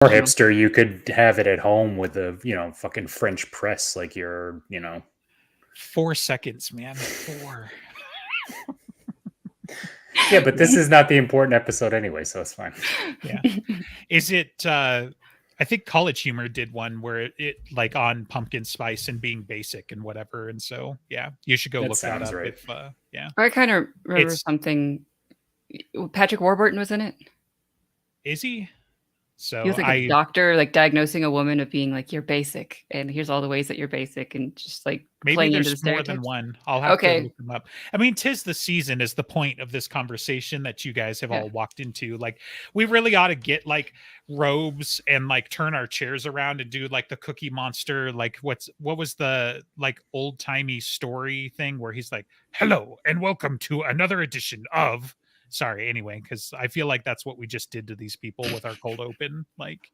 Or hipster, you could have it at home with a fucking French press, like you're 4 seconds, man. 4. Yeah, but this is not the important episode anyway, so it's fine. Yeah. Is it I think College Humor did one where it like on pumpkin spice and being basic and whatever, and so yeah, you should go look that up. Right. If yeah, I kind of remember something. Patrick Warburton was in it. Is he? So he was like a doctor, like diagnosing a woman of being like, you're basic, and here's all the ways that you're basic, and just like maybe playing there's into the more than one. I'll have to look them up. I mean, 'tis the season is the point of this conversation that you guys have all walked into. Like, we really ought to get like robes and like turn our chairs around and do like the Cookie Monster. Like, what was the like old timey story thing where he's like, "Hello and welcome to another edition of." Sorry, anyway, because I feel like that's what we just did to these people with our cold open. Like,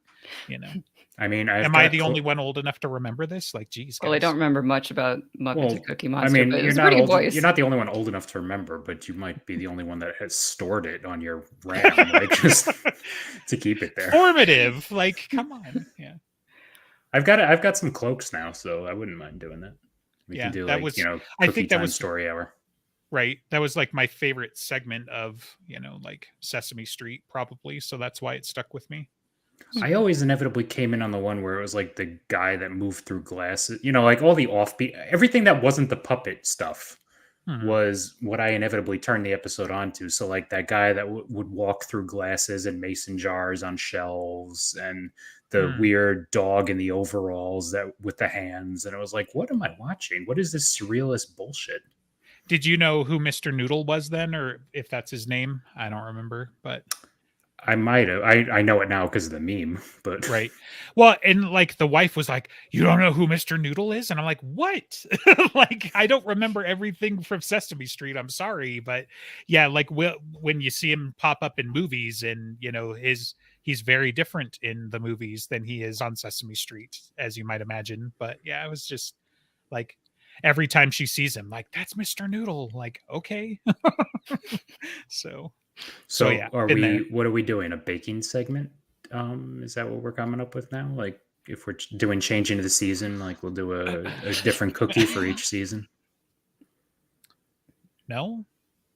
I mean, am I the only one old enough to remember this? Like, geez, guys. Well, I don't remember much about Muppets and Cookie Monster. I mean, but you're not the only one old enough to remember, but you might be the only one that has stored it on your RAM, like just to keep it there. Formative, like, come on, yeah. I've got some cloaks now, so I wouldn't mind doing that. We can do I think that was story hour. Right. That was like my favorite segment of, like Sesame Street, probably. So that's why it stuck with me. I always inevitably came in on the one where it was like the guy that moved through glasses, like all the offbeat, everything that wasn't the puppet stuff was what I inevitably turned the episode onto. So like that guy that would walk through glasses and mason jars on shelves, and the weird dog in the overalls that with the hands. And it was like, what am I watching? What is this surrealist bullshit? Did you know who Mr. Noodle was then, or if that's his name? I don't remember, but I might have. I know it now because of the meme, but right. Well, and like the wife was like, "You don't know who Mr. Noodle is?" And I'm like, "What?" Like, I don't remember everything from Sesame Street. I'm sorry, but yeah, like when you see him pop up in movies, and he's very different in the movies than he is on Sesame Street, as you might imagine. But yeah, it was just like, every time she sees him, like, that's Mr. Noodle. Like, okay. So yeah. What are we doing? A baking segment? Is that what we're coming up with now? Like, if we're doing changing the season, like we'll do a different cookie for each season? No.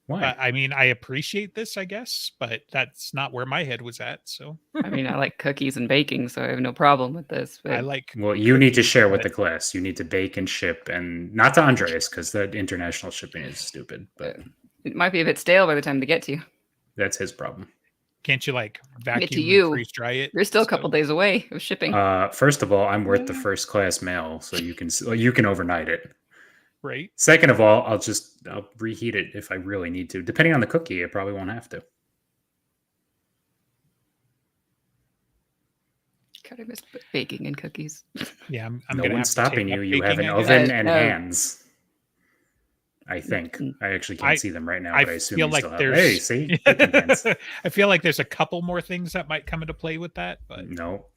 Why? I mean, I appreciate this, I guess, but that's not where my head was at. So I mean, I like cookies and baking, so I have no problem with this. But well, you need to share with the class. You need to bake and ship, and not to Andreas, because the international shipping is stupid. But it might be a bit stale by the time they get to you. That's his problem. Can't you like vacuum and freeze dry it? You're still a couple days away of shipping. First of all, I'm worth the first class mail, so you can overnight it. Right. Second of all, I'll reheat it if I really need to. Depending on the cookie, I probably won't have to. God, I miss baking and cookies. Yeah, I'm no one's stopping you. You have an oven and hands. I think I actually can't see them right now, but I assume you still have. Hey, see? I feel like there's a couple more things that might come into play with that, but no,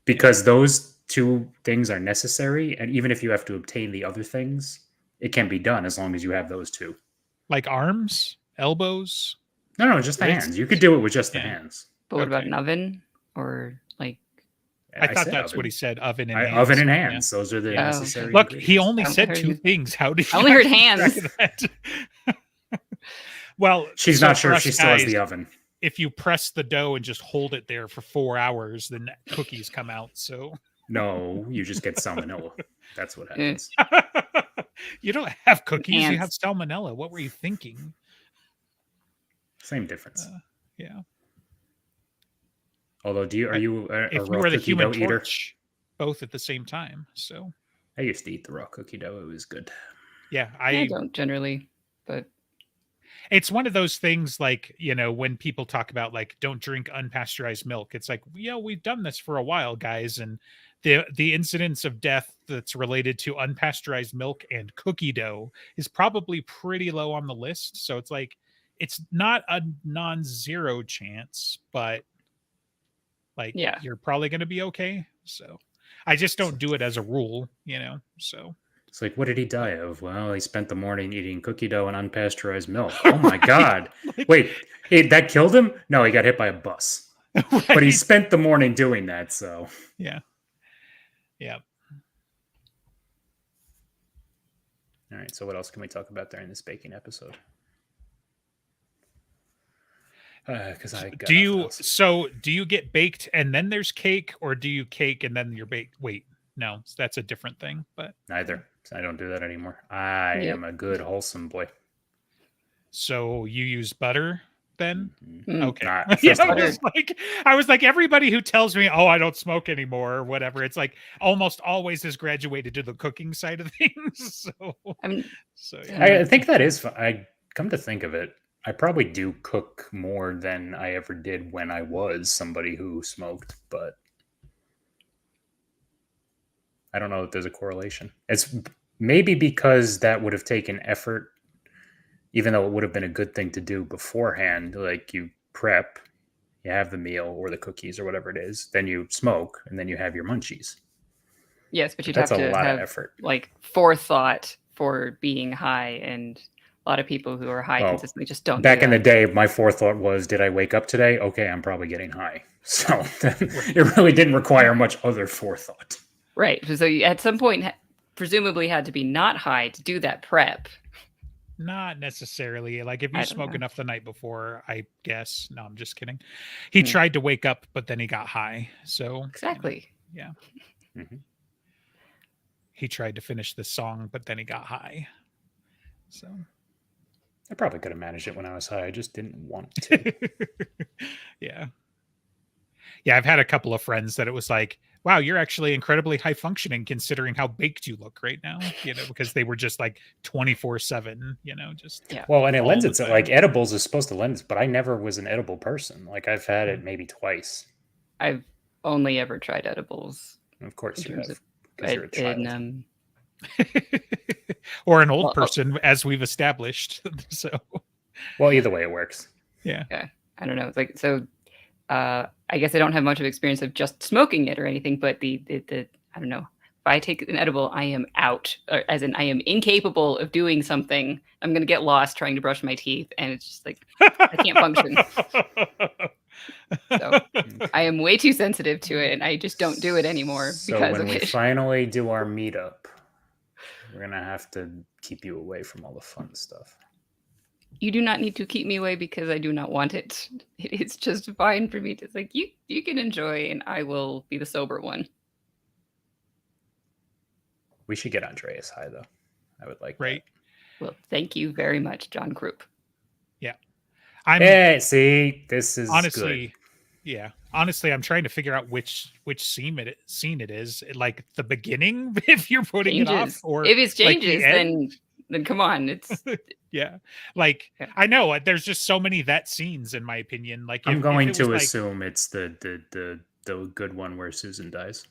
because those two things are necessary, and even if you have to obtain the other things, it can be done as long as you have those two. Like arms, elbows? No, just the hands. You could do it with just the hands. But what about an oven or like? I thought that's oven. What he said. Oven and hands. Oven and hands. Yeah. Those are the necessary. Look, he only said two things. How did I only heard hands? Well, she's not sure if she still has the oven. If you press the dough and just hold it there for 4 hours, then cookies come out. So no, you just get salmonella. That's what happens. You don't have cookies. You have salmonella. What were you thinking? Same difference. Yeah. Although, are you if you were the Human Torch, both at the same time? So I used to eat the raw cookie dough. It was good. Yeah, I don't generally, but it's one of those things like, when people talk about like, don't drink unpasteurized milk. It's like, we've done this for a while, guys. And the incidence of death that's related to unpasteurized milk and cookie dough is probably pretty low on the list. So it's like, it's not a non-zero chance, but you're probably going to be okay. So I just don't do it as a rule, so. It's like, what did he die of? Well, he spent the morning eating cookie dough and unpasteurized milk. Oh my God. Wait, that killed him? No, he got hit by a bus. But he Right. spent the morning doing that, so. Yeah. Yeah. All right, so what else can we talk about during this baking episode? Because I got nothing else. Do you get baked and then there's cake, or do you cake and then you're baked? Wait, no, that's a different thing. But Neither. I don't do that anymore. I Yep. am a good, wholesome boy. so you use butter then? Mhm. Okay. Nah, Yeah, first of all, I was like, everybody who tells me, oh, I don't smoke anymore or whatever, it's like almost always has graduated to the cooking side of things. I mean, Yeah. I think that is. I come to think of it, I probably do cook more than I ever did when I was somebody who smoked, but I don't know if there's a correlation. It's maybe because that would have taken effort, even though it would have been a good thing to do beforehand. Like you prep, you have the meal or the cookies or whatever it is, then you smoke, and then you have your munchies. yes, but But you'd that's have a to lot of have effort. like forethought for being high, and a lot of people who are high Well, consistently just don't. Back do in the that. day, my forethought was, did I wake up today? Okay, I'm probably getting high. So it really didn't require much other forethought. Right. So you, at some point, presumably had to be not high to do that prep. Not necessarily. Like if I you don't smoke know. enough the night before, I guess. No, I'm just kidding. He Hmm. tried to wake up, but then he got high. So Exactly. yeah. Mhm. He tried to finish the song, but then he got high. So I probably could have managed it when I was high. I just didn't want to. yeah. Yeah, I've had a couple of friends that it was like, wow, you're actually incredibly high functioning considering how baked you look right now, because they were just like 24/7, just Yeah. Well, and it all lends the itself, time. like edibles is supposed to lend it, but I never was an edible person. Like I've had it maybe twice. I've only ever tried edibles Of course in you terms have, of because you're a child. Or an old Well, person, as we've established. So Well, either way it works. yeah. I don't know. It's like so. I guess I don't have much of experience of just smoking it or anything, but the I don't know. If I take an edible, I am out, or as in I am incapable of doing something. I'm gonna get lost trying to brush my teeth, and it's just like I can't function. So I am way too sensitive to it, and I just don't do it anymore So because when of we it. finally do our meetup, we're gonna have to keep you away from all the fun stuff. You do not need to keep me away because I do not want it. It is just fine for me to like you can enjoy, and I will be the sober one. We should get Andreas high though. I would like Right. Well, thank you very much, John Krupp. I'm Hey, see, this is honestly, good. yeah. Honestly, I'm trying to figure out which scene it is. Like the beginning, if you're putting it off, Changes. or If it's like the changes, end. then come on. It's Yeah. Like Yeah. I know there's just so many that scenes in my opinion. Like I'm if going it to was like, assume it's the good one where Susan dies.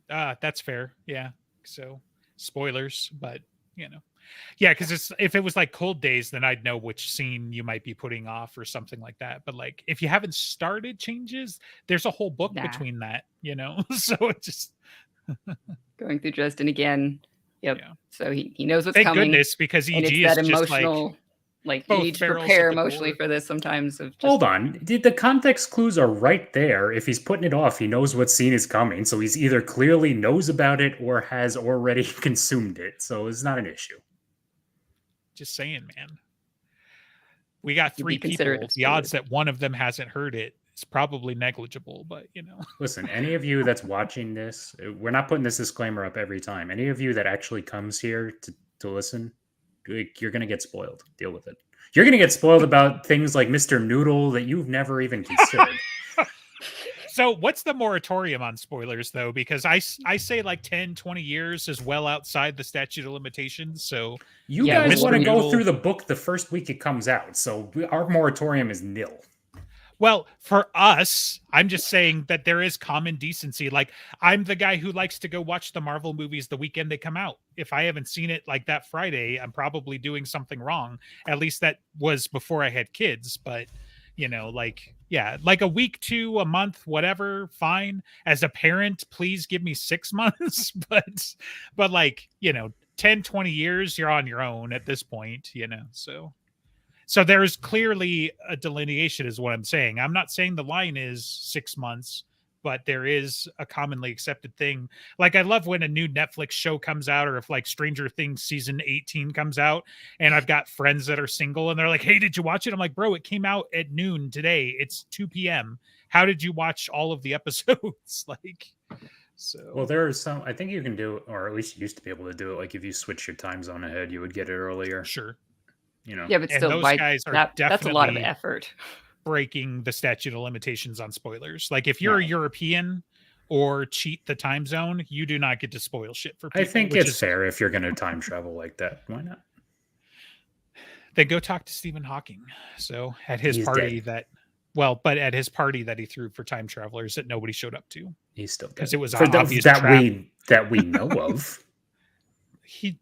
that's fair. Yeah. So spoilers, but yeah, because if it was like Cold Days, then I'd know which scene you might be putting off or something like that. But like if you haven't started Changes, there's a whole book Nah. between that, so it just going through Dresden again. Yep. Yeah. So he knows what's thank coming. goodness, because And EG it's that is just emotional, like you both need to barrels prepare at the emotionally door. for this sometimes. Of just, Hold on. The context clues are right there. If he's putting it off, he knows what scene is coming. So he's either clearly knows about it or has already consumed it. So it's not an issue. Just saying, man. We got You'd 3 be considerate people. of The odds spoilers. that one of them hasn't heard it is probably negligible, but Listen, any of you that's watching this, we're not putting this disclaimer up every time. Any of you that actually comes here to listen, you're going to get spoiled. Deal with it. You're going to get spoiled about things like Mr. Noodle that you've never even considered. So what's the moratorium on spoilers though? Because I say like 10, 20 years is well outside the statute of limitations. So You Yeah, guys Mr. want to go Noodle- through the book the first week it comes out. So our moratorium is nil. well, for us, I'm just saying that there is common decency. Like I'm the guy who likes to go watch the Marvel movies the weekend they come out. If I haven't seen it like that Friday, I'm probably doing something wrong. At least that was before I had kids, but like, yeah, like a week to a month, whatever, fine. As a parent, please give me 6 months, but like, 10, 20 years, you're on your own at this point, so So there's clearly a delineation, is what I'm saying. I'm not saying the line is 6 months, but there is a commonly accepted thing. Like, I love when a new Netflix show comes out, or if like Stranger Things season 18 comes out, and I've got friends that are single and they're like, hey, did you watch it? I'm like, bro, it came out at noon today. It's 2 p.m. How did you watch all of the episodes? Like, so. Well, there are some, I think you can do, or at least you used to be able to do it. Like if you switch your time zone ahead, you would get it earlier. Sure. You know? Yeah, but And still, those guys are that's a lot of definitely effort. breaking the statute of limitations on spoilers. Like if you're a No. European or cheat the time zone, you do not get to spoil shit for people. I think which it's is fair if you're going to time travel like that. Why not? Then go talk to Stephen Hawking. So at his He's party dead. but at his party that he threw for time travelers that nobody showed up to. He's still dead. Because it was For an obvious that trap. we know of. He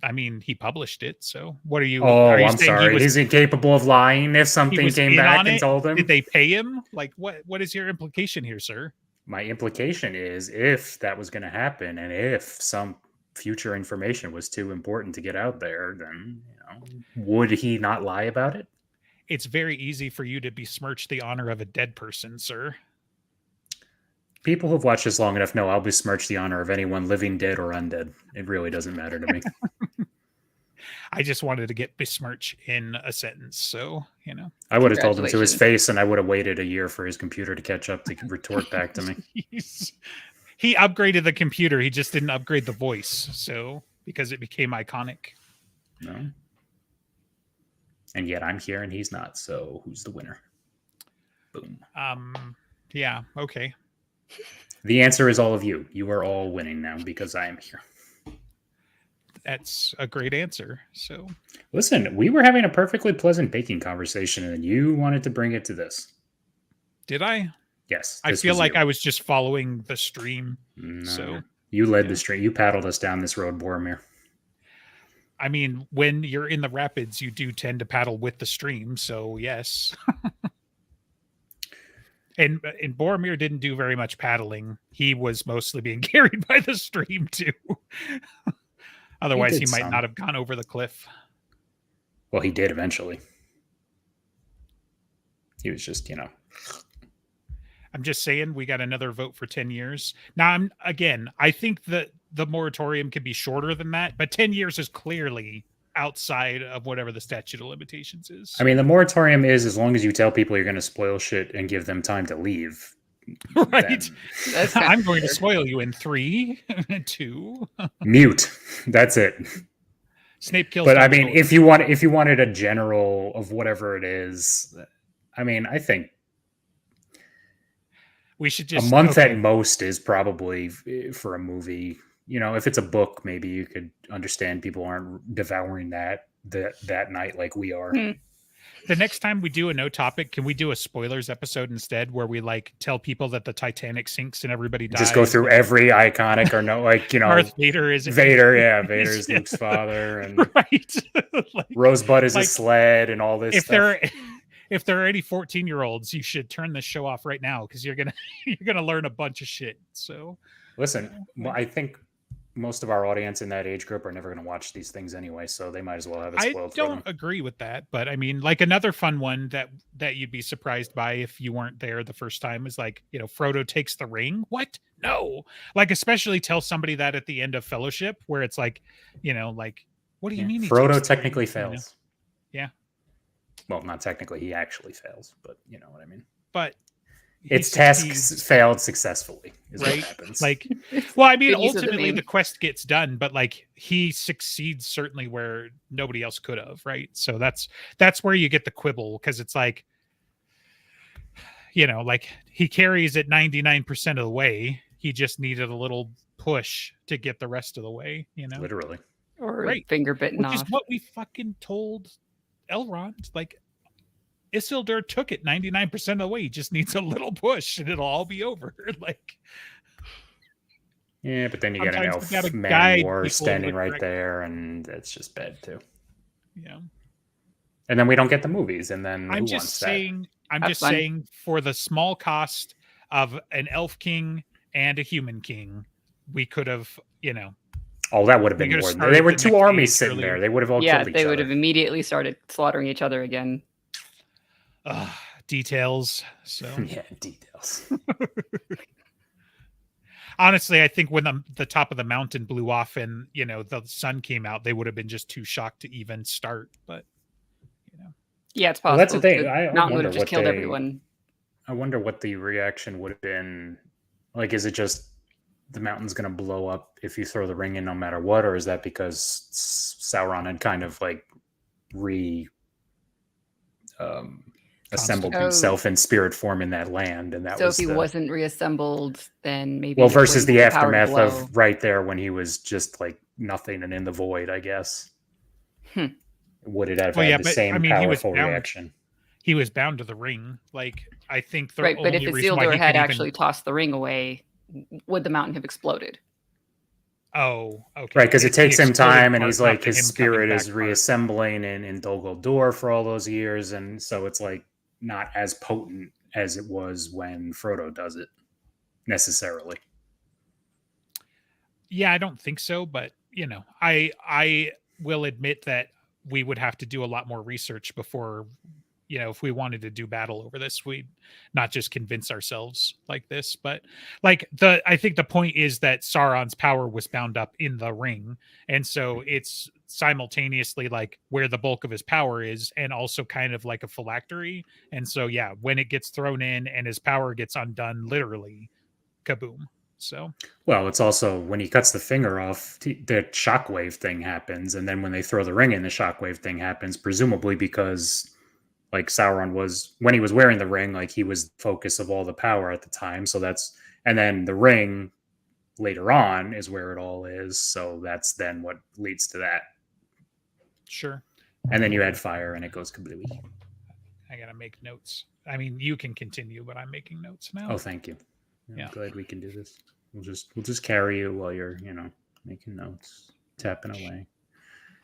published it. So what are you? Oh, are you I'm saying sorry. He was, He's incapable of lying if he something was came in back on and it? told him. Did they pay him? Like what is your implication here, sir? My implication is if that was going to happen and if some future information was too important to get out there, then, would he not lie about it? It's very easy for you to besmirch the honor of a dead person, sir. People who've watched this long enough know I'll besmirch the honor of anyone living, dead, or undead. It really doesn't matter to me. I just wanted to get besmirch in a sentence. So, I would have told him to his Congratulations. face and I would have waited a year for his computer to catch up to retort back to me. He upgraded the computer. He just didn't upgrade the voice. So, because it became iconic. No. And yet I'm here and he's not. So who's the winner? Boom. Yeah. Okay. The answer is all of you. You are all winning now because I am here. That's a great answer. So listen, we were having a perfectly pleasant baking conversation and you wanted to bring it to this. Did I? Yes. I feel like I was just following the stream. No, so you led the stream. You paddled us down this road, Boromir. I mean, when you're in the rapids, you do tend to paddle with the stream. So yes. And Boromir didn't do very much paddling. He was mostly being carried by the stream too. Otherwise, he might not have gone over the cliff. Well, he did eventually. He was just, I'm just saying we got another vote for 10 years. Now, I think that the moratorium could be shorter than that, but 10 years is clearly outside of whatever the statute of limitations is. I mean, the moratorium is as long as you tell people you're going to spoil shit and give them time to leave. Right. I'm going to spoil you in 3, 2. Mute. That's it. Snape kills. But I mean, if you wanted a general of whatever it is, I mean, I think we should just a month at most is probably for a movie. If it's a book, maybe you could understand people aren't devouring that night like we are. The next time we do a no topic, can we do a spoilers episode instead, where we tell people that the Titanic sinks and everybody dies? Just go through every iconic or no, Darth Vader is Vader, yeah, Vader's Luke's father, and right. Rosebud is a sled, and all this. If there are any 14-year-olds, you should turn this show off right now because you're gonna learn a bunch of shit. So, listen, I think most of our audience in that age group are never going to watch these things anyway, so they might as well have it spoiled for them. I don't agree with that, but I mean, like another fun one that you'd be surprised by if you weren't there the first time is Frodo takes the ring. What? No. Especially tell somebody that at the end of Fellowship, where it's what do you mean? Frodo technically fails. Yeah. Well, not technically, he actually fails, but you know what I mean. But its tasks failed successfully, is right? What happens. I mean, ultimately the quest gets done, but he succeeds certainly where nobody else could have, right? So that's where you get the quibble, because it's he carries it 99% of the way. He just needed a little push to get the rest of the way, literally, or finger bitten off, which is what we fucking told Elrond. Isildur took it 99% of the way. He just needs a little push and it'll all be over. Yeah, but then you get an elf man war standing right there, and that's just bad too. Yeah. And then we don't get the movies, and then I'm just saying for the small cost of an elf king and a human king, we could have, Oh, that would have been more. They were two armies sitting there. They would have all killed each other. Yeah, they would have immediately started slaughtering each other again. Details. So Yeah, details. honestly, I think when the top of the mountain blew off and the sun came out, they would have been just too shocked to even start. But Yeah, it's Well, that's the possible. thing. The I mountain would wonder have just what killed everyone. I wonder what the reaction would have been. Like, is it just the mountain's going to blow up if you throw the ring in no matter what, or is that because Sauron had kind of like re assembled Constitute. himself in spirit form in that land, and that So if was he the wasn't reassembled, then maybe well it versus wouldn't the have the power to aftermath blow. of right there when he was just like nothing and in the void. I guess would it have Well, had yeah, the but I same mean, powerful reaction? he was bound to the ring. Like, I think the Right, but if only reason why Isildur he had could actually even tossed the ring away, would the mountain have exploded? okay, Right, because it it's the takes him exploded time, and part, he's not like the his him coming spirit back is part. reassembling in Dol Guldur for all those years, and so it's like not as potent as it was when Frodo does it necessarily. Yeah, I don't think so, but I will admit that we would have to do a lot more research before, if we wanted to do battle over this, we'd not just convince ourselves like this. But like I think the point is that Sauron's power was bound up in the ring, and so it's simultaneously like where the bulk of his power is, and also kind of like a phylactery. And so yeah, when it gets thrown in and his power gets undone, literally, kaboom. So Well, it's also when he cuts the finger off, the shockwave thing happens, and then when they throw the ring in, the shockwave thing happens, presumably because like Sauron was when he was wearing the ring, like he was the focus of all the power at the time. So that's and then the ring later on is where it all is. So that's then what leads to that. sure. And then you add fire and it goes kablooey. I gotta make notes. I mean, you can continue, but I'm making notes now. Oh, thank you. Yeah. I'm glad we can do this. We'll just carry you while you're, making notes, tapping away,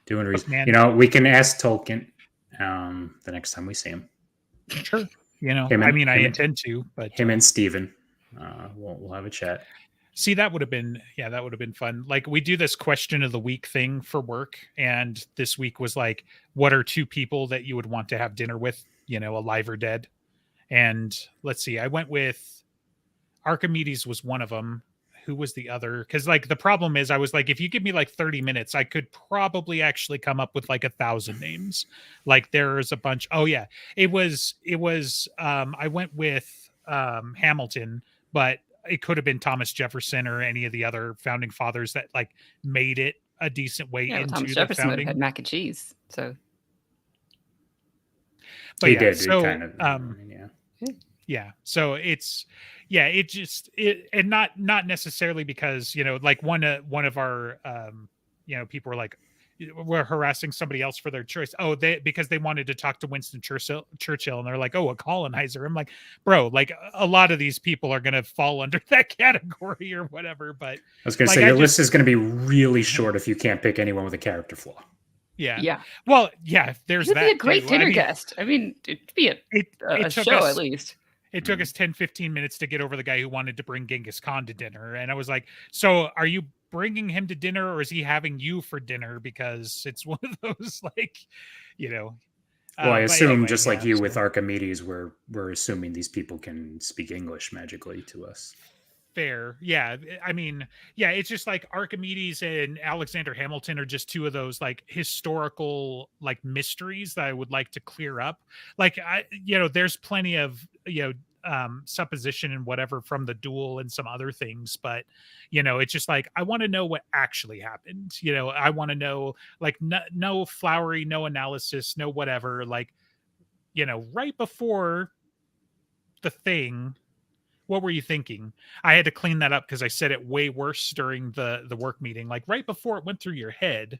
doing research. Man. We can ask Tolkien the next time we see him. Sure. I intend to, but him and Steven, we'll have a chat. See, that would have been fun. Like, we do this question of the week thing for work, and this week was like, what are two people that you would want to have dinner with, alive or dead? And let's see, I went with Archimedes was one of them. Who was the other? Because like the problem is, I was like, if you give me like 30 minutes, I could probably actually come up with like 1,000 names. Like there's a bunch. Oh yeah, it was. I went with Hamilton, but it could have been Thomas Jefferson or any of the other founding fathers that like made it a decent way into Thomas the Jefferson would founding. have had mac and cheese. So, but he yeah, did. so Kind of, yeah. So it's and not necessarily because like one of our people were like we're harassing somebody else for their choice. Oh, because they wanted to talk to Winston Churchill, and they're like, oh, a colonizer. I'm like, bro, like a lot of these people are gonna fall under that category or whatever. But I was gonna say your list is gonna be really short if you can't pick anyone with a character flaw. Yeah. Well, yeah. There's it'd that. Be a great too. dinner guest. I mean, it'd be a show at least. It took us 10-15 minutes to get over the guy who wanted to bring Genghis Khan to dinner. And I was like, so are you bringing him to dinner or is he having you for dinner? Because it's one of those like, Well, I assume anyway, just like you with Archimedes, we're assuming these people can speak English magically to us. Fair. Yeah. I mean, yeah, it's just like Archimedes and Alexander Hamilton are just two of those like historical like mysteries that I would like to clear up. Like there's plenty of, supposition and whatever from the duel and some other things, but it's just like I want to know what actually happened. I want to know like no flowery, no analysis, no whatever, like right before the thing. What were you thinking? I had to clean that up because I said it way worse during the work meeting. Like right before it went through your head,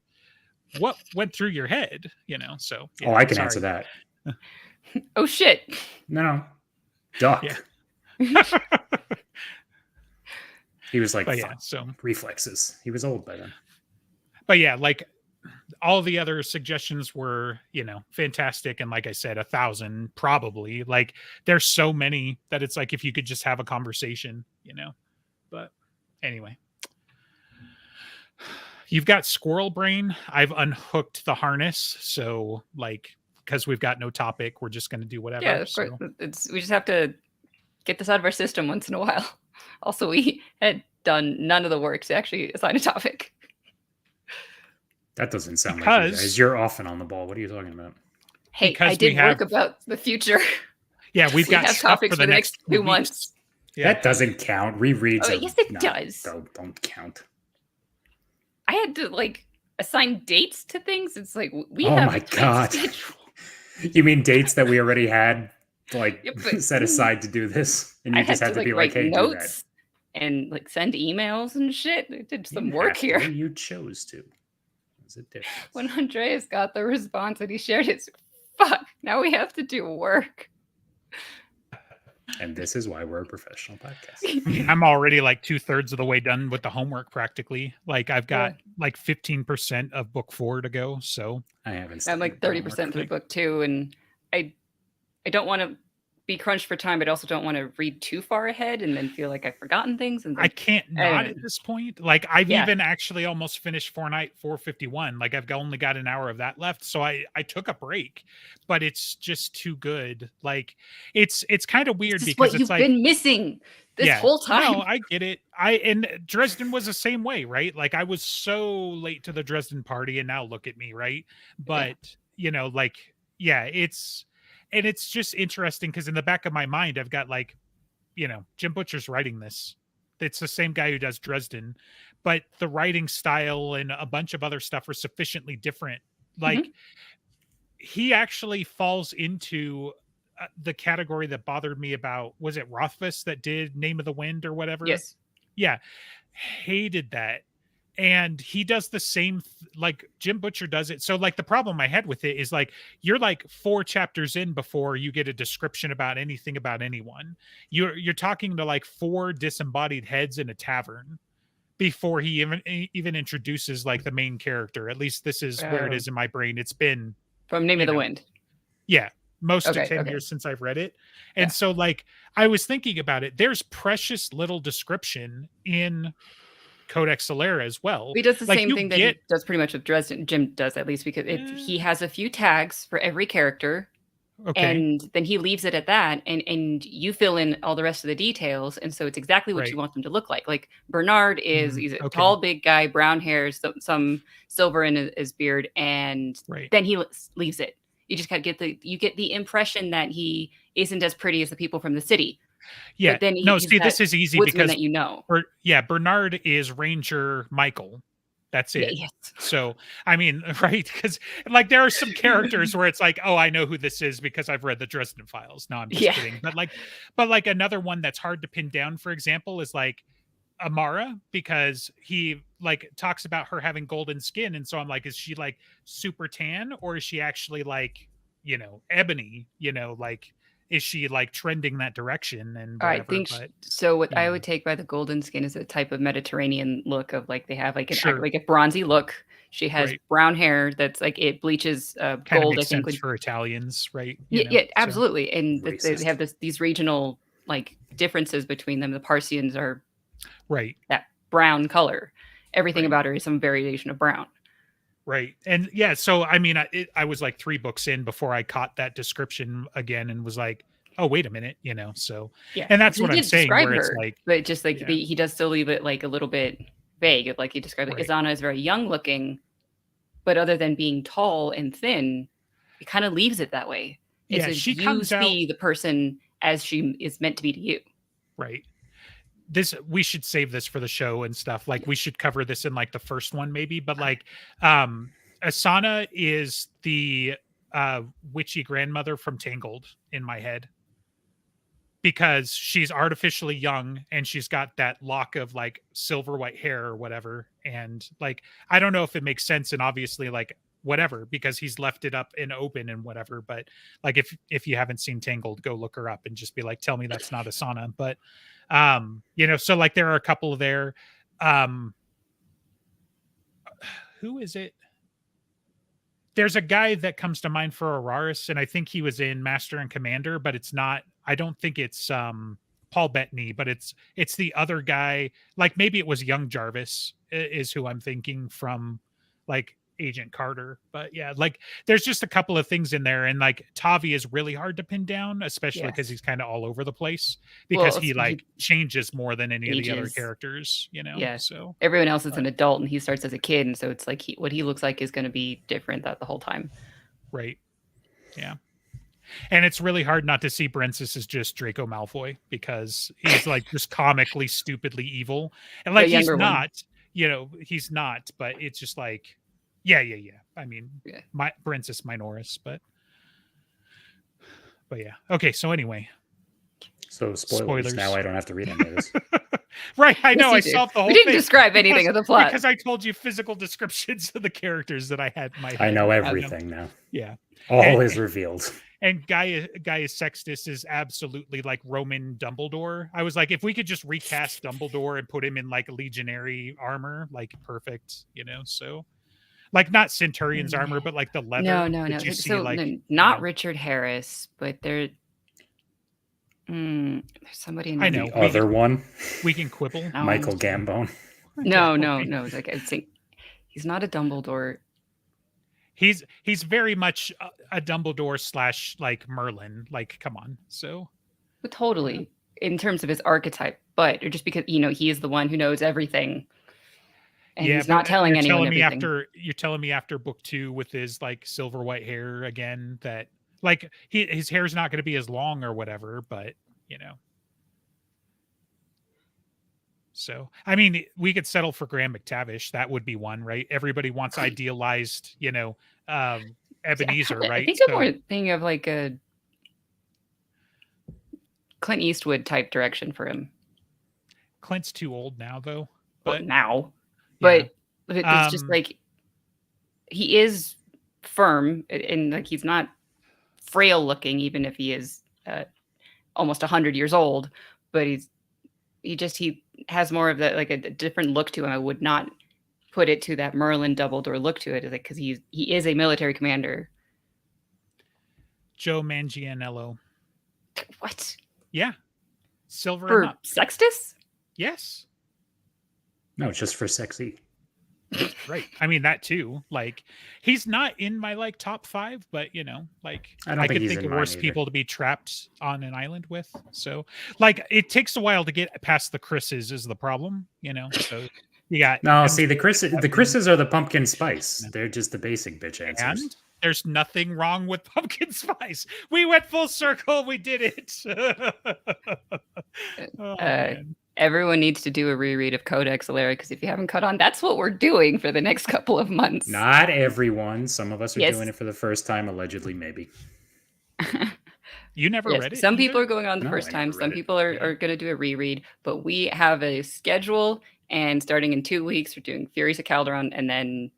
what went through your head? So yeah, I can answer that. Oh shit! No, duck. Yeah. He was like, so reflexes. He was old by then. But yeah, like all the other suggestions were, fantastic. And like I said, 1,000 probably. Like there's so many that it's like if you could just have a conversation, But anyway. You've got squirrel brain. I've unhooked the harness. So like because we've got no topic, we're just going to do whatever. Yeah, of course. We just have to get this out of our system once in a while. Also, we had done none of the work to actually assign a topic. That doesn't sound like you guys. You're often on the ball. What are you talking about? Hey, I did work about the future. Yeah, we've got have stuff topics for the next 2 months. Yeah. That doesn't count. Rereads. Oh, yes, it does. Don't count. I had to like assign dates to things. It's like we oh have my god. You mean dates that we already had like set aside to do this, and you just had to be like, "Hey, do that," and like send emails and shit. I did some work here. You chose to. Is it different? When Andreas got the response and he shared it, fuck. Now we have to do work. And this is why we're a professional podcast. I'm already like 2/3 of the way done with the homework practically. Like I've got like 15% of book 4 to go. So I haven't. I'm like 30% through book 2, and I don't want to be crunched for time, but also don't want to read too far ahead and then feel like I've forgotten things. And I can't not at this point. Like I've even actually almost finished 451. Like I've only got an hour of that left. So I took a break, but it's just too good. Like it's kind of weird because what it's you've been missing this whole time. No, I get it. And Dresden was the same way, right? Like I was so late to the Dresden party, and now look at me, right? But and it's just interesting because in the back of my mind, I've got like, Jim Butcher's writing this. It's the same guy who does Dresden, but the writing style and a bunch of other stuff are sufficiently different. Like he actually falls into the category that bothered me about, was it Rothfuss that did Name of the Wind or whatever? Yes. Yeah. Hated that. And he does the same, like Jim Butcher does it. So like the problem I had with it is like, you're like 4 chapters in before you get a description about anything about anyone. You're talking to like 4 disembodied heads in a tavern before he even introduces like the main character. At least this is where it is in my brain. It's been from Name of the Wind. Yeah. Most of 10 years since I've read it. And so like, I was thinking about it. There's precious little description in Codex Solera as well. He does the same thing that he does pretty much with Dresden. Jim does, at least, because he has a few tags for every character, and then he leaves it at that, and you fill in all the rest of the details, and so it's exactly what you want them to look like. Like Bernard is he's a tall, big guy, brown hair, some silver in his beard, and then he leaves it. You just kind of get the impression that he isn't as pretty as the people from the city. Yeah. Then this is easy because that Bernard is Ranger Michael. That's it. Yes. So, I mean, right? Because like there are some characters where it's like, oh, I know who this is because I've read the Dresden Files. No, I'm just kidding. But like another one that's hard to pin down, for example, is like Amara, because he like talks about her having golden skin, and so I'm like, is she like super tan, or is she actually like, ebony? Like, is she like trending that direction? And whatever, I think so. What I would take by the golden skin is a type of Mediterranean look of like they have like like a bronzy look. She has brown hair that's like it bleaches gold. I think for Italians, right? Yeah, absolutely. And they have these regional like differences between them. The Parsians are that brown color. Everything about her is some variation of brown. Right. And so I mean, I was like 3 books in before I caught that description again and was like, oh, wait a minute, so and that's what I'm saying, where it's like, but just like he does still leave it like a little bit vague. Like he described it. Izana is very young looking, but other than being tall and thin, it kind of leaves it that way. It's she you see the person as she is meant to be to you. Right. We should save this for the show and stuff. Like we should cover this in like the first one maybe, but like Asana is the witchy grandmother from Tangled in my head, because she's artificially young and she's got that lock of like silver white hair or whatever. And like, I don't know if it makes sense, and obviously like whatever, because he's left it up and open and whatever. But like, if you haven't seen Tangled, go look her up and just be like, tell me that's not Asana. But so like there are a couple there. Who is it? There's a guy that comes to mind for Araris, and I think he was in Master and Commander, but it's not, I don't think it's Paul Bettany, but it's the other guy. Like maybe it was young Jarvis is who I'm thinking from like Agent Carter. But yeah, like there's just a couple of things in there, and like Tavi is really hard to pin down, especially because he's kind of all over the place because he like changes more than any of the other characters, you know. Yeah. So everyone else is an adult and he starts as a kid, and so it's like what he looks like is going to be different the whole time. Right. Yeah. And it's really hard not to see Brensis as just Draco Malfoy because he's like just comically, stupidly evil. And like he's not, you know, he's not, but it's just like, yeah. I mean, Brensis Minoris, but yeah. Okay, so anyway. So spoilers. Now I don't have to read any of this. Right, I know. I solved the whole thing. We didn't describe anything of the plot. Because I told you physical descriptions of the characters that I had in my head. I know everything now. Yeah. All is revealed. And Gaius Sextus is absolutely like Roman Dumbledore. I was like, if we could just recast Dumbledore and put him in like legionary armor, like perfect, you know? So, like not Centurion's armor, but like the leather. No. You see, so like, not Richard Harris, but there's somebody in the other one. We can quibble. Michael Gambon. No. Like I think he's not a Dumbledore. He's very much a Dumbledore / like Merlin. Like, come on. So, but totally in terms of his archetype, but just because he is the one who knows everything, and he's not telling anyone everything. You're telling me after book 2 with his like silver white hair again that like his hair's not going to be as long or whatever, but you know. So, I mean, we could settle for Graham McTavish. That would be one, right? Everybody wants idealized, you know, Ebenezer, right? I think I'm more thinking of like a Clint Eastwood type direction for him. Clint's too old now, though. But it's just like he is firm and like he's not frail looking, even if he is almost 100 years old. But he has more of that, like a different look to him. I would not put it to that Merlin Dumbledore look to it, because he is a military commander. Joe Manganiello. What? Yeah, silver for and up. Sextus? Yes. No, it's just for sexy. Right. I mean that too. Like he's not in my like top 5, but you know, like I could think of worse people to be trapped on an island with. So like it takes a while to get past the Chris's is the problem, you know. So you got see the Chris's are the pumpkin spice. They're just the basic bitch answers. And there's nothing wrong with pumpkin spice. We went full circle. We did it. Everyone needs to do a reread of Codex Alera, because if you haven't caught on, that's what we're doing for the next couple of months. Not everyone. Some of us are doing it for the first time, allegedly, maybe. You never read it? Some people are going on the first time. Some people are going to do a reread. But we have a schedule, and starting in 2 weeks, we're doing Furies of Calderon, and then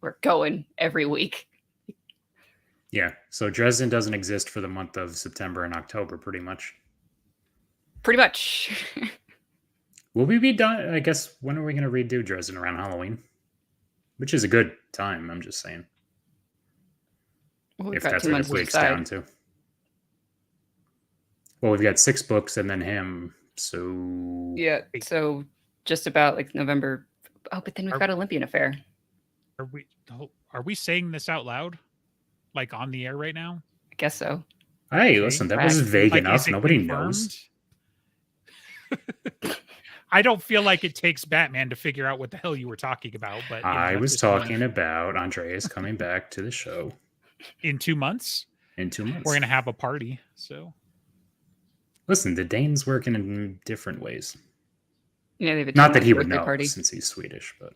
we're going every week. Yeah. So Dresden doesn't exist for the month of September and October, pretty much. Pretty much. Will we be done? I guess, when are we going to redo Dresden? Around Halloween? Which is a good time, I'm just saying. Well, if that's what it breaks down to. Well, we've got 6 books and then him, so... Yeah, so just about like November. Oh, but then we've got Olympian Affair. Are we saying this out loud? Like on the air right now? I guess so. Hey, listen, that was vague enough. Nobody knows. I don't feel like it takes Batman to figure out what the hell you were talking about. But I was talking about Andreas coming back to the show. In 2 months? In 2 months. We're going to have a party, so... Listen, the Danes working in different ways. Yeah, they have a not that he would know, since he's Swedish, but...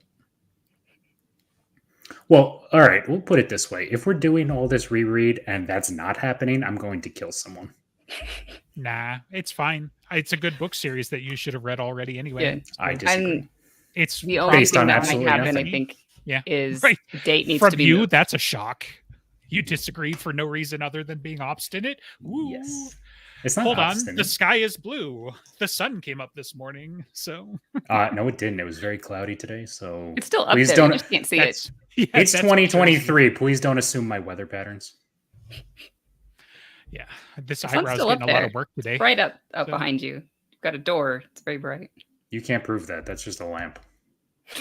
Well, all right, we'll put it this way. If we're doing all this reread and that's not happening, I'm going to kill someone. Nah, it's fine. It's a good book series that you should have read already anyway. Yeah, I disagree. And it's the only thing that might happen, nothing. I think, is the date needs to be moved. Moved. That's a shock. You disagreed for no reason other than being obstinate? Ooh. Yes. It's not Hold obstinate. on. The sky is blue. The sun came up this morning, so... no, it didn't. It was very cloudy today, so... It's still up there. You just can't see it. Yeah, it's 2023. Please don't assume my weather patterns. Yeah, this eyebrow's getting a lot of work today. It's right up behind you. You've got a door. It's very bright. You can't prove that. That's just a lamp.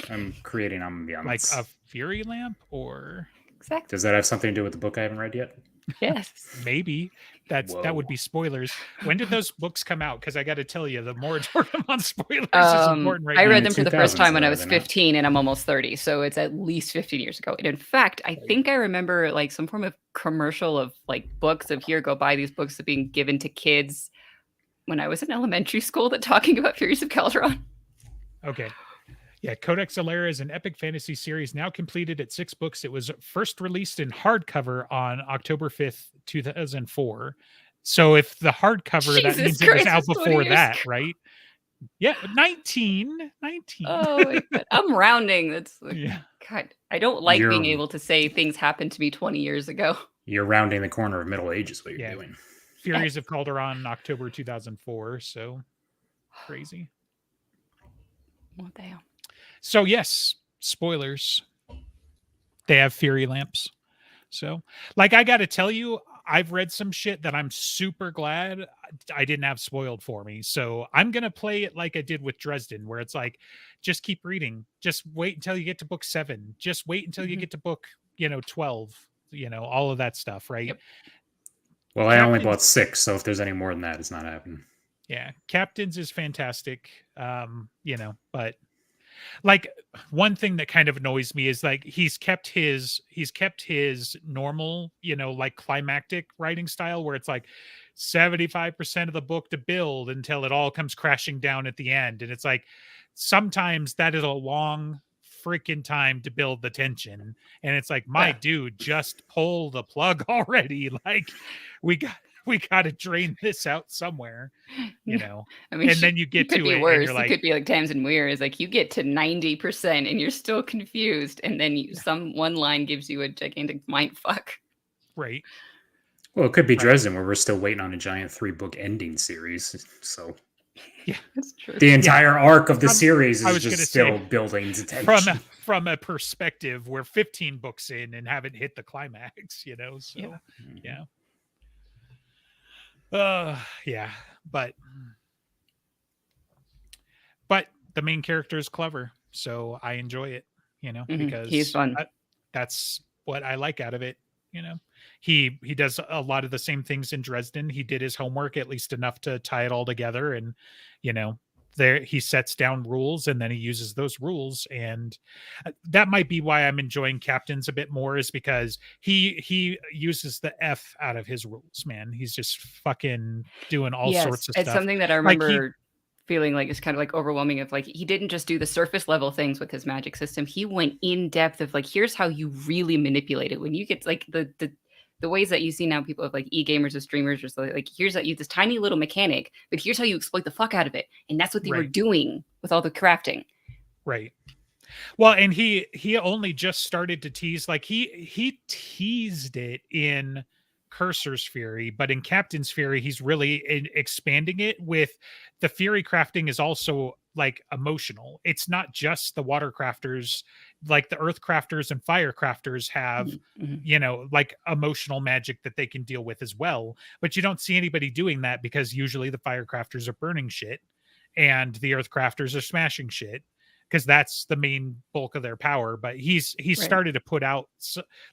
I'm creating Like ambiance. a fury lamp, or Exactly. Does that have something to do with the book I haven't read yet? Yes. maybe that Whoa. would be spoilers. When did those books come out? Because I got to tell you, the moratorium on spoilers is important right I now. read In the them for the first 2000s, time when I though, was are they not? 15 and I'm almost 30, so it's at least 15 years ago. And in fact, I think I remember like some form of commercial of like books of here, go buy these books that being given to kids when I was in elementary school that talking about Furies of Calderon. Okay. Yeah, Codex Alera is an epic fantasy series now completed at 6 books. It was first released in hardcover on October 5th, 2004. So if the hardcover, that Jesus means it was Christ, out it's 20 before years that, ago. right? Yeah, 19. Oh my God. I'm rounding. That's like, Yeah. God, I don't like being You're able to say things happened to me 20 years ago. you're rounding the corner of Middle Age is what you're Yeah. doing. Furies of Calderon, October 2004. So crazy. What the hell? So yes, spoilers. They have fury lamps. So, like, I got to tell you, I've read some shit that I'm super glad I didn't have spoiled for me. So I'm gonna play it like I did with Dresden, where it's like, just keep reading. Just wait until you get to book 7. Just wait until you Mhm. get to book, 12. All of that stuff, right? Yep. Well, I only Captain, bought 6, so if there's any more than that, it's not happening. yeah, Captains is fantastic. But like, one thing that kind of annoys me is like he's kept his normal, like climactic writing style, where it's like 75% of the book to build until it all comes crashing down at the end. And it's like sometimes that is a long freaking time to build the tension. And it's like, my Yeah. dude, just pull the plug already. Like, we got to drain this out somewhere, I mean, and then you it get could to be it and worse. you're It like, could be like Tamsin Muir is like you get to 90% and you're still confused, and then some one line gives you a gigantic mind fuck. right. Well, it could be Right. Dresden, where we're still waiting on a giant 3-book ending series. So Yeah. That's true. the entire arc of the series I is was just gonna still say, building to from tension. from a perspective, we're 15 books in and haven't hit the climax, so Yeah. yeah. Yeah, but the main character is clever, so I enjoy it, He's because fun. that's what I like out of it. He does a lot of the same things in Dresden. He did his homework at least enough to tie it all together, and there he sets down rules and then he uses those rules, and that might be why I'm enjoying Captains a bit more, is because he uses the F out of his rules, man. He's just fucking doing all sorts of It's stuff. something that I Like remember feeling like it's kind of like overwhelming of like he didn't just do the surface level things with his magic system. He went in depth of like here's how you really manipulate it. When you get like the ways that you see now people of like e-gamers or streamers or something like here's that you this tiny little mechanic, but here's how you exploit the fuck out of it. And that's what they were Right. doing with all the crafting. Right. Well, and he only just started to tease, like he teased it in Cursor's Fury, but in Captain's Fury, he's really expanding it with the Fury crafting is also like emotional. It's not just the water crafters, like the earth crafters and fire crafters have, like emotional magic that they can deal with as well. But you don't see anybody doing that because usually the fire crafters are burning shit and the earth crafters are smashing shit, because that's the main bulk of their power. But he's Right. started to put out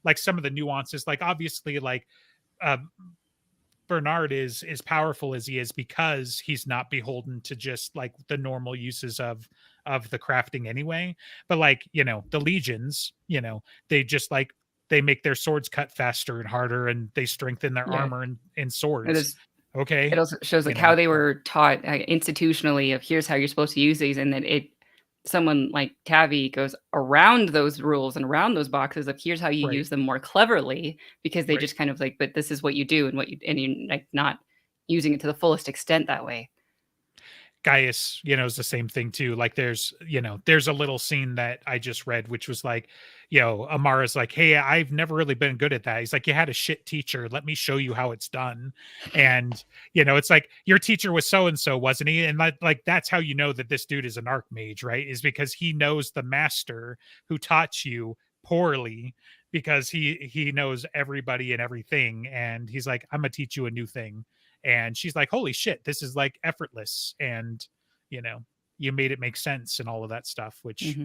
like some of the nuances, like obviously like uh, Bernard is powerful as he is because he's not beholden to just like the normal uses of the crafting anyway. But like, the legions, they just like they make their swords cut faster and harder, and they strengthen their Yeah. armor and swords. Okay. It also shows like how they were taught institutionally of here's how you're supposed to use these, and then someone like Tavi goes around those rules and around those boxes of here's how you Right. use them more cleverly, because they Right. just kind of like, but this is what you do, and you're like not using it to the fullest extent that way. Gaius, is the same thing too. Like there's a little scene that I just read, which was like, Amara's like, hey, I've never really been good at that. He's like, you had a shit teacher. Let me show you how it's done. And, it's like, your teacher was so-and-so, wasn't he? And like, that's how you know that this dude is an archmage, right? Is because he knows the master who taught you poorly, because he knows everybody and everything. And he's like, I'm gonna teach you a new thing. And she's like, holy shit, this is like effortless. And, you made it make sense and all of that stuff, which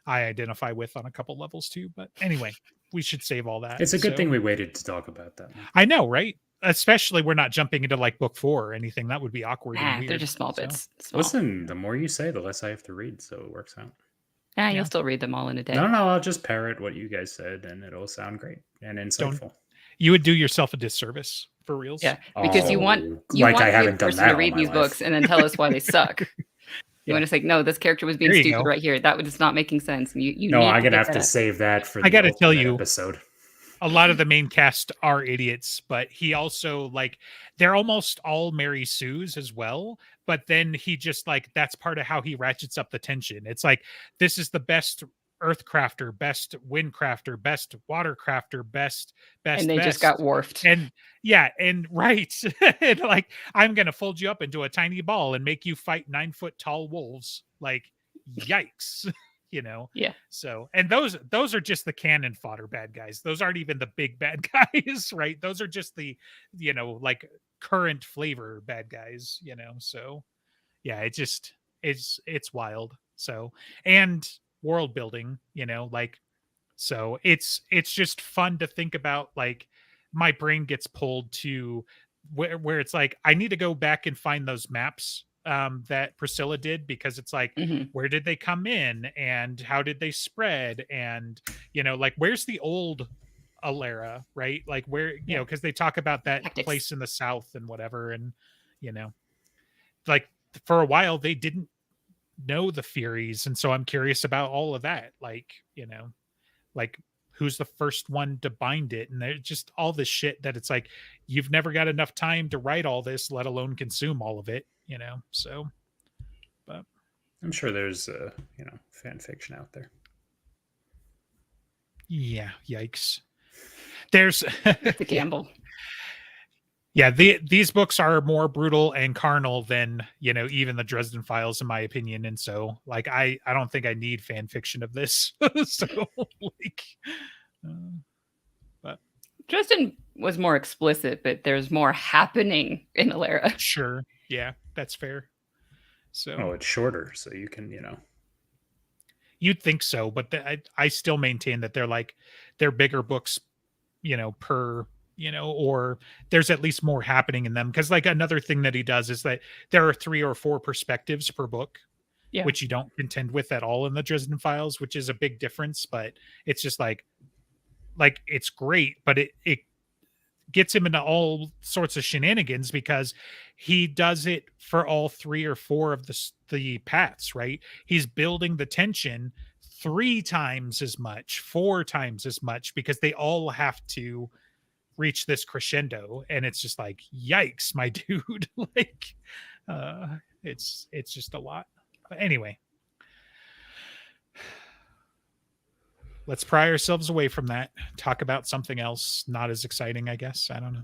I identify with on a couple levels too. But anyway, we should save all that. It's a good thing we waited to talk about that. I know, right? Especially we're not jumping into like book 4 or anything. That would be awkward and weird. They're just small bits. Small. Listen, the more you say, the less I have to read, so it works out. You'll still read them all in a day. No, I'll just parrot what you guys said, and it'll sound great and insightful. You would do yourself a disservice for reals. Yeah, because you want I haven't done that to read these books and then tell us why they suck. You want to say, no, this character was being stupid right here. That was not making sense. And you I'm gonna have to save that for. I got to tell you, episode. A lot of the main cast are idiots, but he also like they're almost all Mary Sue's as well. But then he just like that's part of how he ratchets up the tension. It's like this is the best Earthcrafter, best Windcrafter, best Watercrafter, best, and they just got wharfed. And right, and like I'm gonna fold you up into a tiny ball and make you fight 9-foot tall wolves. Like, yikes. Yeah. So, and those are just the cannon fodder bad guys. Those aren't even the big bad guys, right? Those are just the like current flavor bad guys. So yeah, it's wild. So, and world building, like, so it's just fun to think about. Like, my brain gets pulled to where it's like I need to go back and find those maps that Priscilla did, because it's like, where did they come in and how did they spread? And, like, where's the old Alera, right? Like, where, because they talk about that Tactics. place in the South and whatever. And, like for a while they didn't know the Furies. And so I'm curious about all of that. Like, like who's the first one to bind it? And there's just all this shit that it's like, you've never got enough time to write all this, let alone consume all of it. So, but I'm sure there's fan fiction out there. Yeah, yikes. There's the gamble. Yeah, these books are more brutal and carnal than even the Dresden Files, in my opinion. And so, like, I don't think I need fan fiction of this. So, like, but Dresden was more explicit, but there's more happening in Alera. Sure. Yeah, that's fair. So, it's shorter, so you can, You'd think so, but I still maintain that they're bigger books, per, or there's at least more happening in them. Because like another thing that he does is that there are 3 or 4 perspectives per book, which you don't contend with at all in the Dresden Files, which is a big difference. But it's just like it's great, but it gets him into all sorts of shenanigans because he does it for all 3 or 4 of the paths, right? He's building the tension 3 times as much, 4 times as much, because they all have to reach this crescendo. And it's just like, yikes, my dude. Like, it's just a lot. But anyway, let's pry ourselves away from that. Talk about something else not as exciting, I guess. I don't know.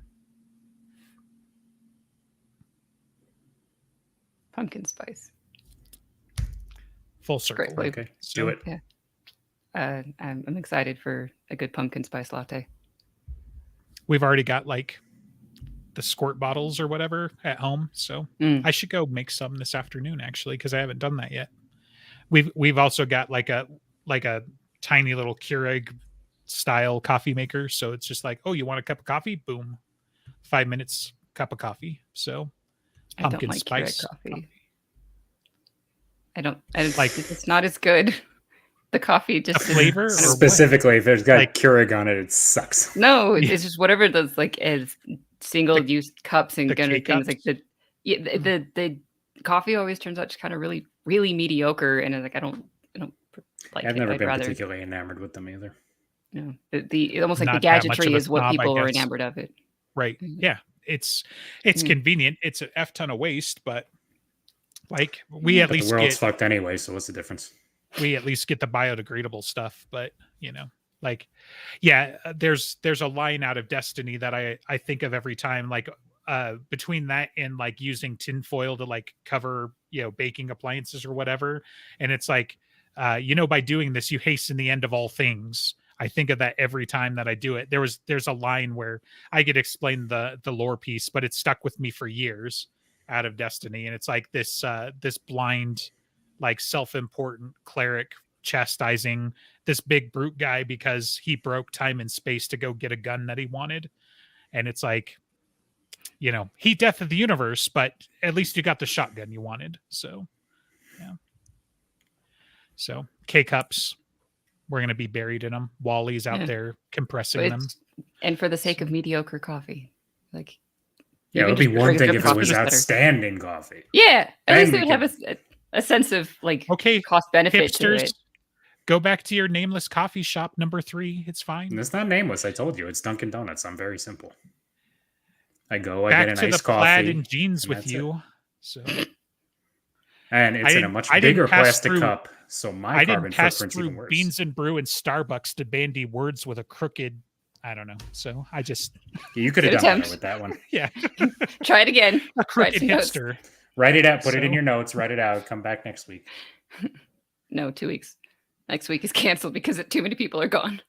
Pumpkin spice. Full circle. Great. Okay, do it. Yeah. I'm excited for a good pumpkin spice latte. We've already got like the squirt bottles or whatever at home, so I should go make some this afternoon actually, because I haven't done that yet. We've also got like a tiny little Keurig style coffee maker, so it's just like, oh, you want a cup of coffee? Boom, 5 minutes, cup of coffee. So pumpkin spice coffee. I don't like it's not as good. The coffee just the flavor specifically if there's got Keurig on it, it sucks. No, it's just whatever those like as single use cups and kind of things cups. like the coffee always turns out just kind of really, really mediocre, and like I don't like I've it. never I'd been rather, particularly enamored with them either. No, the almost like Not the that much gadgetry of a is what snob, I people are guess. enamored of it. Right. Yeah. It's convenient. It's an F ton of waste, but like we at least the world's get fucked anyway, so what's the difference? we at least get the biodegradable stuff. But like, yeah, there's a line out of Destiny that I think of every time, like between that and like using tinfoil to like cover baking appliances or whatever, and it's like by doing this you hasten the end of all things. I think of that every time that I do it. There's a line where I get explained the lore piece, but it stuck with me for years. out of Destiny, and it's like this this blind, like self-important cleric chastising this big brute guy because he broke time and space to go get a gun that he wanted. And it's like, you know, he death of the universe, but at least you got the shotgun you wanted. So yeah. So K-cups, we're gonna be buried in them. Wally's out there compressing them. And for the sake of mediocre coffee. Like, yeah, it would be one thing if it was outstanding coffee. Yeah, at least it would have a sense of like cost benefit to it. Go back to your nameless coffee shop number 3. It's fine. And it's not nameless. I told you, it's Dunkin' Donuts. I'm very simple. I go, I back get to an iced the coffee. plaid and jeans with you. It. So, and it's in a much bigger plastic cup, so my carbon footprint's even worse. Beans and Brew and Starbucks to bandy words with a crooked. I don't know. So I just you could have done better with that one. Yeah, try it again. A crooked hipster. Write it out. Put it in your notes. Write it out. Come back next week. No, 2 weeks. Next week is canceled because too many people are gone.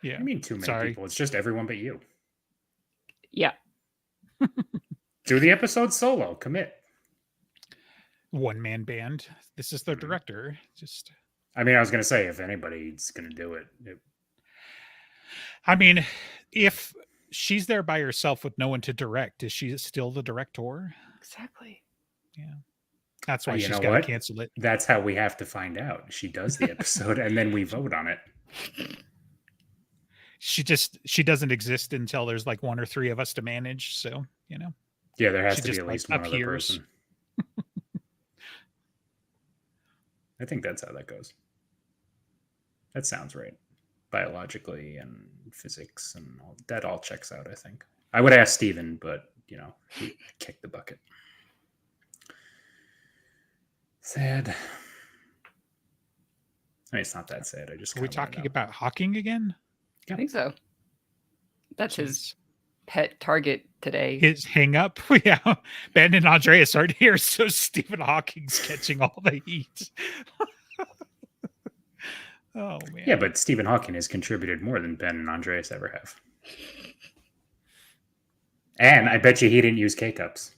Yeah, I mean too many people. It's just everyone but you. Yeah. Do the episode solo. Commit. One-man band. This is the director. Just. I mean, I was going to say if anybody's going to do it. I mean, if she's there by herself with no one to direct, is she still the director? Exactly. Yeah. That's why she's got to cancel it. That's how we have to find out. She does the episode and then we vote on it. She doesn't exist until there's like 1 or 3 of us to manage. So, you know. Yeah, there has to be at least one other person. I think that's how that goes. That sounds right. Biologically and physics and all that all checks out, I think. I would ask Steven, but you know, he kicked the bucket. Sad. I mean, it's not that sad. Are we talking about Hawking again? I think so. That's his pet target today. His hang up. Yeah. Ben and Andreas aren't here, so Stephen Hawking's catching all the heat. Oh man. Yeah, but Stephen Hawking has contributed more than Ben and Andreas ever have. And I bet you he didn't use K-cups.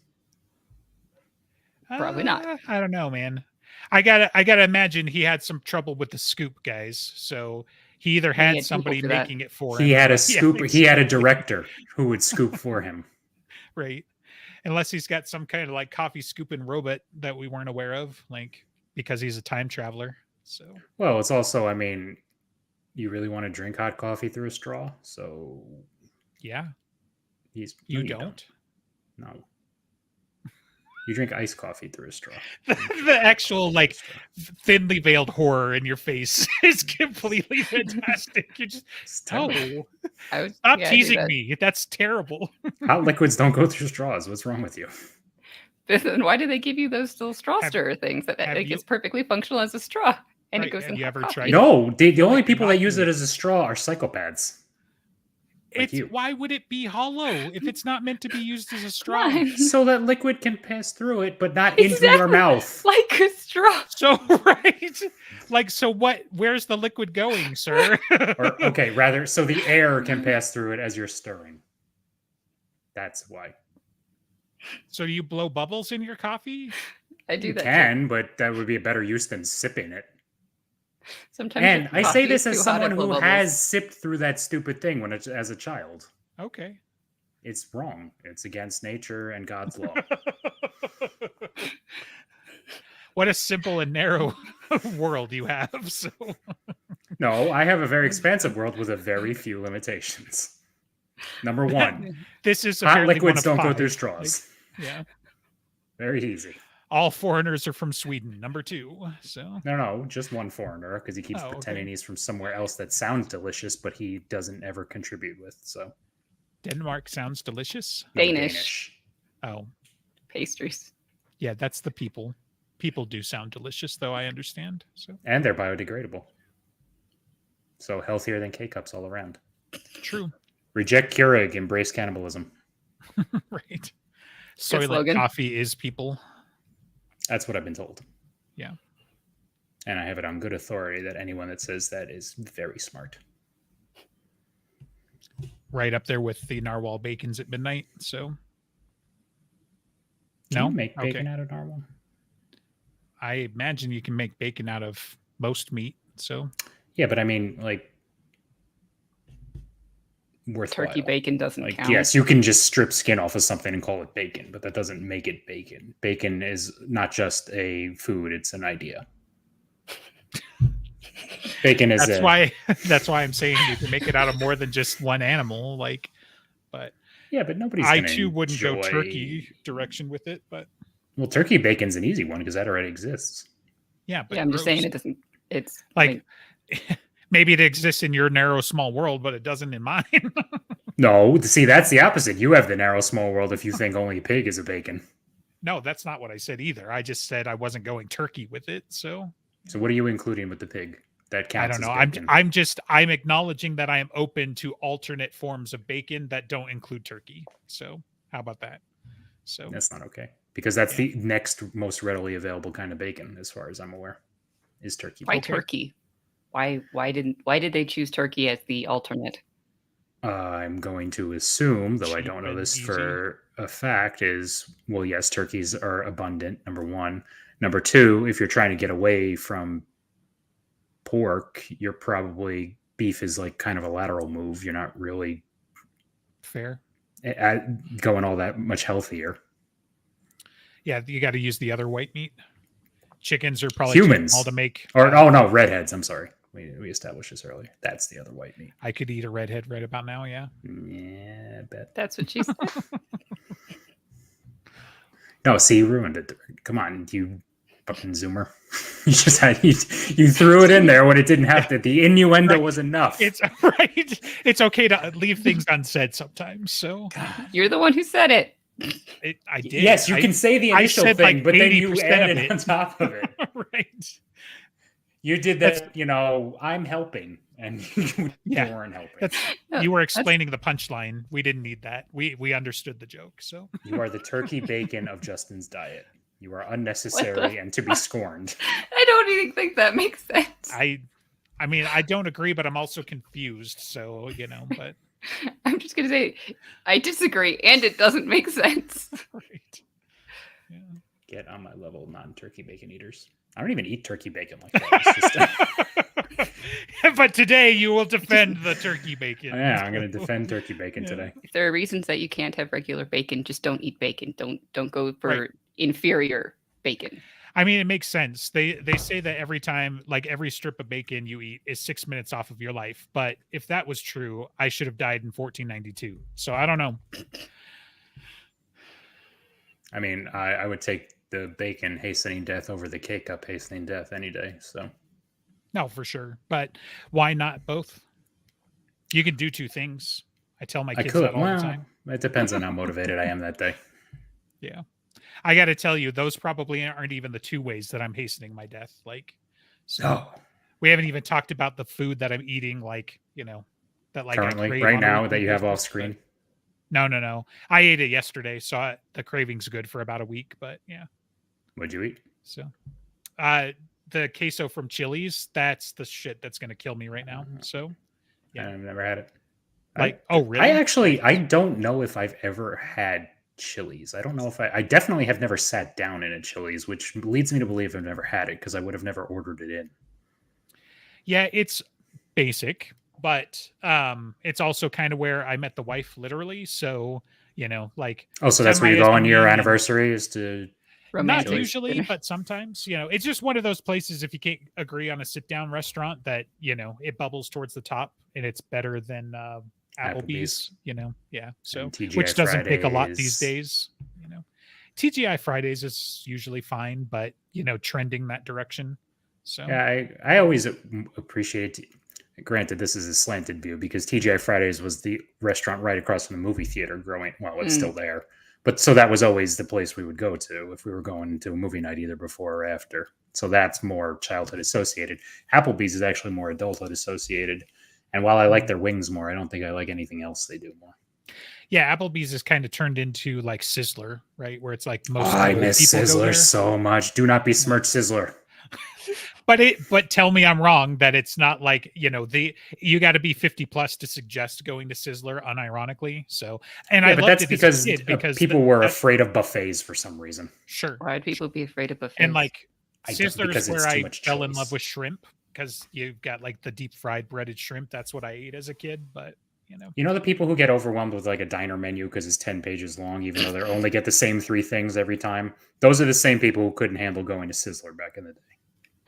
Probably not. I don't know, man. I gotta imagine he had some trouble with the scoop guys. So he either had somebody making it for him. He had a scoop. He had a director who would scoop for him. Right. Unless he's got some kind of like coffee scooping robot that we weren't aware of, like because he's a time traveler. So well, it's also, I mean, you really want to drink hot coffee through a straw, so yeah. You don't. No. You drink iced coffee through a straw. The actual like thinly veiled horror in your face is completely fantastic. You're just stop teasing me. That's terrible. Hot liquids don't go through straws. What's wrong with you? Then why do they give you those little straw stirrer things that it's perfectly functional as a straw? And it goes in. You ever tried? No, the only people that use it as a straw are psychopaths. Like why would it be hollow if it's not meant to be used as a straw? So that liquid can pass through it, but not into your mouth. Like a straw. So right. Like so what where's the liquid going, sir? Rather so the air can pass through it as you're stirring. That's why. So do you blow bubbles in your coffee? I do that. You can, but that would be a better use than sipping it. Sometimes, and I say this as someone who has sipped through that stupid thing as a child. Okay. It's wrong. It's against nature and God's law. What a simple and narrow world you have. So. No, I have a very expansive world with a very few limitations. Number one, this is hot liquids don't go through straws. Like, yeah. Very easy. All foreigners are from Sweden. Number 2. So no, just one foreigner because he keeps pretending he's from somewhere else that sounds delicious, but he doesn't ever contribute with. So Denmark sounds delicious. Danish. Oh, pastries. Yeah, that's the people. People do sound delicious, though. I understand. So and they're biodegradable. So healthier than K-cups all around. True. Reject Keurig, embrace cannibalism. Right. Soylent coffee is people. That's what I've been told. Yeah. And I have it on good authority that anyone that says that is very smart. Right up there with the narwhal bacons at midnight. So. Can No? you make Okay. bacon out of narwhal? I imagine you can make bacon out of most meat. So Yeah, but I mean, like, worthwhile. Turkey bacon doesn't Like, count. yes, you can just strip skin off of something and call it bacon, but that doesn't make it bacon. Bacon is not just a food; it's an idea. Bacon is that's why I'm saying you can make it out of more than just one animal. Like, but yeah, but nobody's. I gonna too wouldn't go enjoy- turkey direction with it. But Well, turkey bacon's an easy one because that already exists. yeah, but Yeah, I'm just saying gross. it doesn't. It's Like, maybe it exists in your narrow, small world, but it doesn't in mine. No, see, that's the opposite. You have the narrow, small world if you think only a pig is a bacon. No, that's not what I said either. I just said I wasn't going turkey with it. So what are you including with the pig? That counts. I don't know. As bacon. I'm acknowledging that I am open to alternate forms of bacon that don't include turkey. So how about that? So That's not okay because that's the next most readily available kind of bacon, as far as I'm aware, is turkey. why bacon. turkey? Why did they choose turkey as the alternate? I'm going to assume, though I Cheap don't know and this easy. for a fact, is well, yes, turkeys are abundant. Number one. Number two, if you're trying to get away from pork, you're probably beef is like kind of a lateral move. You're not really fair. Going all that much healthier. Yeah, you got to use the other white meat. Chickens are probably Humans. too small to make. Or oh no, redheads. I'm sorry. We established this earlier. That's the other white meat. I could eat a redhead right about now. Yeah. Yeah, I bet. That's what she said. No, see, you ruined it. Come on, you fucking zoomer. You just had you threw it in there when it didn't have to. The innuendo was enough. It's right. It's okay to leave things unsaid sometimes. So You're the one who said it. I did. Yes, you can say the initial said thing, like but then you 80% of added it. on top of it. Right. You did that, I'm helping, and you Yeah. weren't helping. No, You were explaining the punchline. We didn't need that. We understood the joke. So You are the turkey bacon of Justin's diet. You are unnecessary and to be scorned. I don't even think that makes sense. I mean, I don't agree, but I'm also confused. So, but I'm just gonna say I disagree, and it doesn't make sense. right. Yeah. Get on my level, non-turkey bacon eaters. I don't even eat turkey bacon like that. It's just, But today you will defend the turkey bacon. yeah, I'm going to defend turkey bacon today. If there are reasons that you can't have regular bacon, just don't eat bacon. Don't go for Right. inferior bacon. I mean, it makes sense. They say that every time, like every strip of bacon you eat is 6 minutes off of your life. But if that was true, I should have died in 1492. So I don't know. I mean, I would take the bacon hastening death over the K-cup hastening death any day. So No, for sure. But why not both? You can do two things. I tell my I kids could. that all Well, the time. it depends on how motivated I am that day. Yeah. I got to tell you, those probably aren't even the two ways that I'm hastening my death. Like, so Oh, we haven't even talked about the food that I'm eating, like, that like I currently, crave right on a now weekly that you have basis, off screen. but no. I ate it yesterday, so the craving's good for about a week. But yeah, What'd you eat? so the queso from Chili's, that's the shit that's gonna kill me right now. So yeah. I've never had it. like, oh really? I don't know if I've ever had Chili's. I don't know if I definitely have never sat down in a Chili's, which leads me to believe I've never had it because I would have never ordered it in. Yeah, it's basic, but it's also kind of where I met the wife literally. So, like Oh, so that's where you go on your semi-SME anniversary is to Romantic not usually, dinner. but sometimes, it's just one of those places if you can't agree on a sit down restaurant that, it bubbles towards the top and it's better than Applebee's, yeah. So And TGI which doesn't take a lot these Fridays. days, TGI Fridays is usually fine, but trending that direction. So Yeah, I always appreciate. Granted, this is a slanted view because TGI Fridays was the restaurant right across from the movie theater growing. Well, it's still there, but so that was always the place we would go to if we were going to a movie night, either before or after. So that's more childhood associated. Applebee's is actually more adulthood associated. And while I like their wings more, I don't think I like anything else they do more. yeah, Applebee's is kind of turned into like Sizzler, right? Where it's like most I old miss people go Sizzler there. so much. Do not besmirch Sizzler. But tell me I'm wrong that it's not like, you got to be 50 plus to suggest going to Sizzler unironically. So, and Yeah, I but loved that's it as a because, kid because people were afraid of buffets for some reason. Sure. Why would people be afraid of buffets? And like Because Sizzler's it's where too I much fell in love choice. with shrimp because you've got like the deep fried breaded shrimp. That's what I ate as a kid. But You know the people who get overwhelmed with like a diner menu because it's 10 pages long, even though they only get the same 3 things every time? Those are the same people who couldn't handle going to Sizzler back in the day.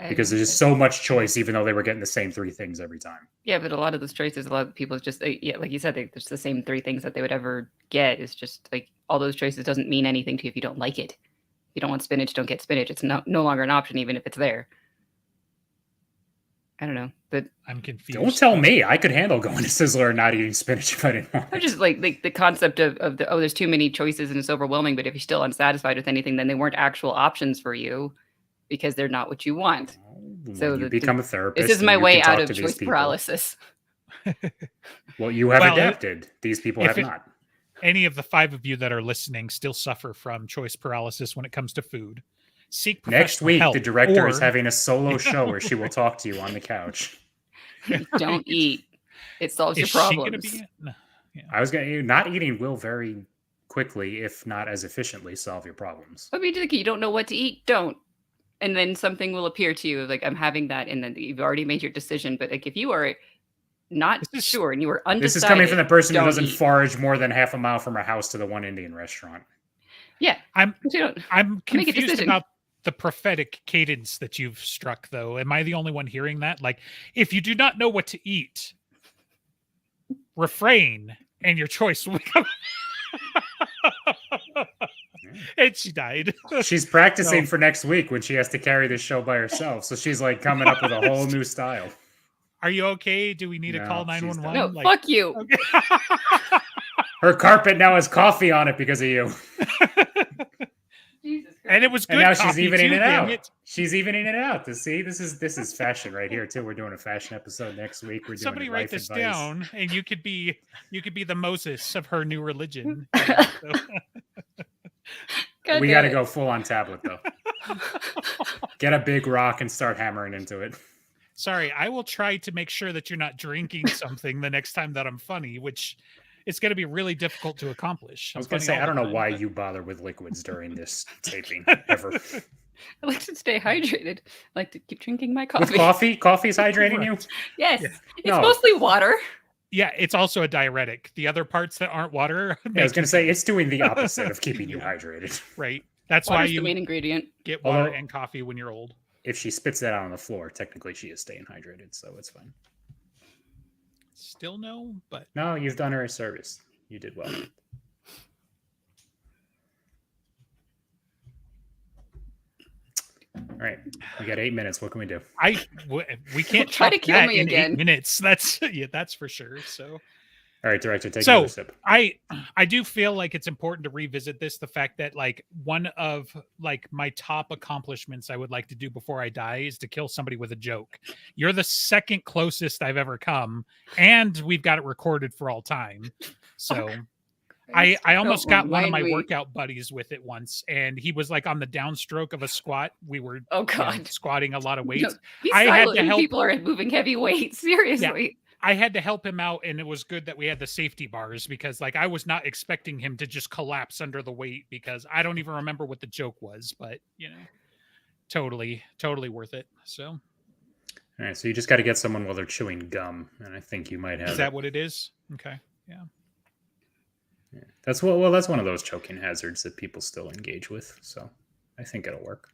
Because there's just so much choice, even though they were getting the same 3 things every time. Yeah, but a lot of those choices, a lot of people just, yeah, like you said, there's the same 3 things that they would ever get. It's just like all those choices doesn't mean anything to you if you don't like it. If you don't want spinach, don't get spinach. It's no longer an option, even if it's there. I don't know, but I'm confused. Don't tell me. I could handle going to Sizzler and not eating spinach if I didn't want I'm it. just like the concept of there's too many choices and it's overwhelming. But if you're still unsatisfied with anything, then they weren't actual options for you because they're not what you want. When So you become a therapist, this is and my you way can talk out of to these choice people. paralysis. Well, you have Well, adapted. These people have not. Any of the 5 of you that are listening still suffer from choice paralysis when it comes to food, seek Next professional week, help, the director is or- having a solo show where she will talk to you on the couch. Don't Right. eat. It solves Is your she gonna problems. be? No. Yeah. I was going to not eating will very quickly, if not as efficiently, solve your problems. I mean, you don't know what to eat, don't. And then something will appear to you like I'm having that, and then you've already made your decision. But like if you are not sure and you are undecided, This is coming from the person who don't doesn't eat. forage more than half a mile from her house to the one Indian restaurant. Yeah, I'm Make a confused decision. about the prophetic cadence that you've struck, though. Am I the only one hearing that? Like, if you do not know what to eat, refrain, and your choice will become. And she died. She's practicing for next week when she has to carry this show by herself. So she's like coming up with a whole new style. Are you okay? Do we need to No, call she's 911? no, fuck you. Okay. Her carpet now has coffee on it because of you. Jesus Christ. And it was good. And now she's coffee, evening too, it damn out. it. She's evening it out. To see, this is fashion right here too. We're doing a fashion episode next week. We're doing Somebody write life this advice. down, and you could be the Moses of her new religion. God We damn got to it. go full on tablet though. Get a big rock and start hammering into it. Sorry, I will try to make sure that you're not drinking something the next time that I'm funny, which it's going to be really difficult to accomplish. I was going to say, I don't know why you bother with liquids during this taping ever. I like to stay hydrated. I like to keep drinking my With coffee. coffee? Coffee's hydrating you? Yes, Yeah. it's No. mostly water. Yeah, it's also a diuretic. The other parts that aren't water. Yeah, I was going to say, it's doing the Yeah. opposite of keeping you hydrated. Right. That's Water's why the you main ingredient. get water Although- and coffee when you're old. If she spits that out on the floor, technically she is staying hydrated, so it's fine. Still no, but No, you've done her a service. You did well. All right, we got 8 minutes. What can we do? we can't Try to top kill that me in again. 8 minutes. That's that's for sure. So All right, director, take So- another sip. I do feel like it's important to revisit this. The fact that like one of like my top accomplishments I would like to do before I die is to kill somebody with a joke. You're the second closest I've ever come, and we've got it recorded for all time. So I almost got one of my workout buddies with it once, and he was like on the downstroke of a squat. We were Oh God. squatting a lot of No, weights. be I had silent to when help- people are moving heavy weights. Seriously. I had to help him out, and it was good that we had the safety bars because like I was not expecting him to just collapse under the weight because I don't even remember what the joke was, but totally worth it. So All right, so you just got to get someone while they're chewing gum, and I think you might have. is that what it is? Okay. Yeah. Yeah. That's that's one of those choking hazards that people still engage with. So I think it'll work.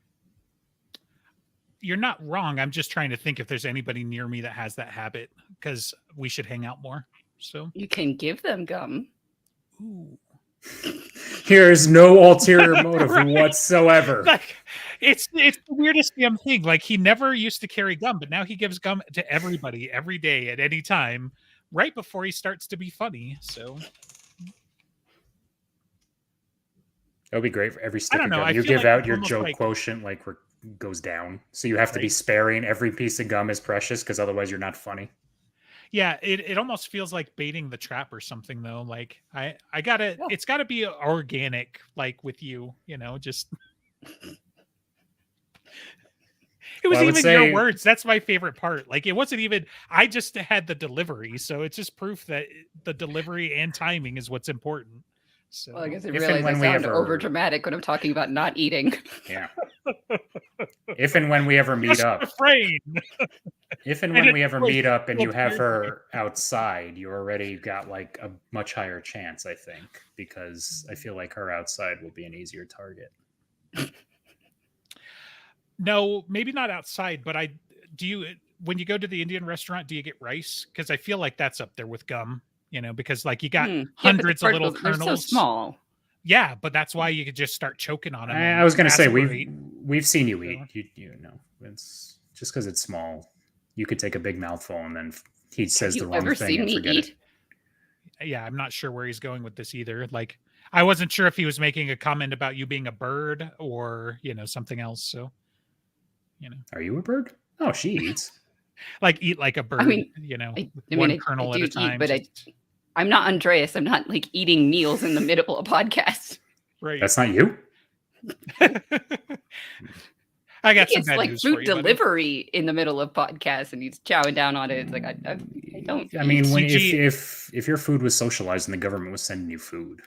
You're not wrong. I'm just trying to think if there's anybody near me that has that habit because we should hang out more. So You can give them gum. ooh. Here's no ulterior motive Right. whatsoever. Like it's the weirdest damn thing. Like he never used to carry gum, but now he gives gum to everybody every day at any time, right before he starts to be funny. So That would be great for every stick don't of know, gum. I You feel give like out it's your almost joke like- quotient goes down. So you have to be Right. sparing. Every piece of gum is precious because otherwise you're not funny. yeah, it almost feels like baiting the trap or something though. Like I gotta Yeah. it's gotta be organic, like with you, just It was Well, I would even your say- words. That's my favorite part. Like, it wasn't even, I just had the delivery. So it's just proof that the delivery and timing is what's important. So Well, I guess I If and realize I when we sound ever- over dramatic when I'm talking about not eating. Yeah. If and when we ever meet just up, refrain. if and And when it we ever was meet up and you still have weird. her outside, you already got like a much higher chance, I think, because I feel like her outside will be an easier target. No, maybe not outside, but when you go to the Indian restaurant, do you get rice? Because I feel like that's up there with gum, because like you got Yeah, but the hundreds of little particles, they're kernels. so small. Yeah, but that's why you could just start choking on them. I was going to say aspirate. we've seen you So- eat. You know, it's just because it's small. You could take a big mouthful and then he says Have the you wrong ever thing seen and me forget eat? it. Yeah, I'm not sure where he's going with this either. Like, I wasn't sure if he was making a comment about you being a bird or something else. So, Are you a bird? Oh, she eats. like eat like a bird. mean, one I kernel do at a eat, time. but just- I'm not Andreas. I'm not like eating meals in the middle of a podcast. right. That's not you. I got He some gets bad like news food for you, buddy. delivery in the middle of podcasts, and he's chowing down on it. It's like I don't. I mean, when CG if your food was socialized and the government was sending you food,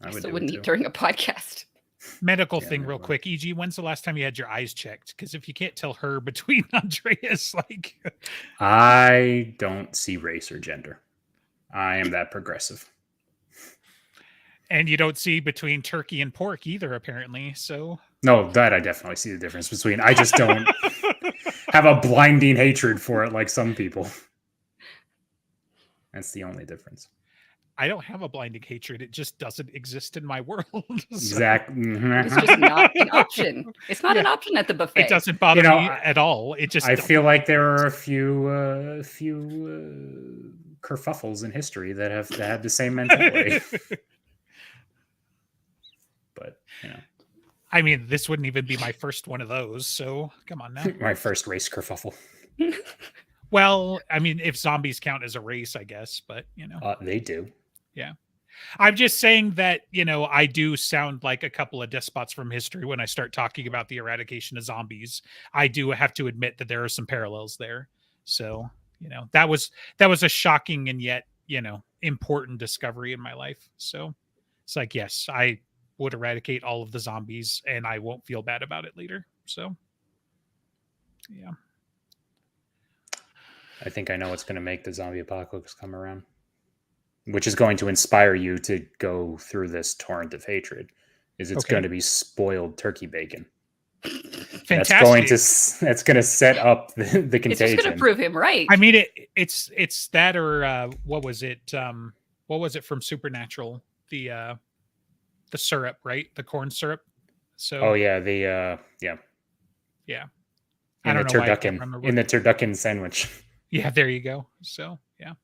I I would still do wouldn't it eat too. during a podcast. Medical Yeah, thing, that real would. quick. EG, when's the last time you had your eyes checked? Because if you can't tell her between Andreas, like, I don't see race or gender. I am that progressive. and you don't see between turkey and pork either, apparently. So, No, that I definitely see the difference between. I just don't have a blinding hatred for it like some people. That's the only difference. I don't have a blinding hatred. It just doesn't exist in my world. So Exactly. It's just not an option. It's not an Yeah. option at the buffet. it doesn't bother You know, me at all. It just I doesn't. feel like there are a few kerfuffles in history that have the same mentality. But I mean, this wouldn't even be my first one of those. So come on now. my first race kerfuffle. Well, I mean, if zombies count as a race, I guess, but They do. I'm just saying that, I do sound like a couple of despots from history when I start talking about the eradication of zombies. I do have to admit that there are some parallels there. So, that was a shocking and yet, important discovery in my life. So it's like, yes, I would eradicate all of the zombies and I won't feel bad about it later. So, yeah. I think I know what's going to make the zombie apocalypse come around, which is going to inspire you to go through this torrent of hatred. It's Okay. going to be spoiled turkey bacon. Fantastic. That's going to set up the It's just contagion. going to prove him right. I mean, it's that or what was it? What was it from Supernatural? The syrup, right? The corn syrup. So Oh yeah, yeah. yeah. In I the don't know why I can't turducken, remember in the turducken sandwich. Yeah, there you go. So yeah.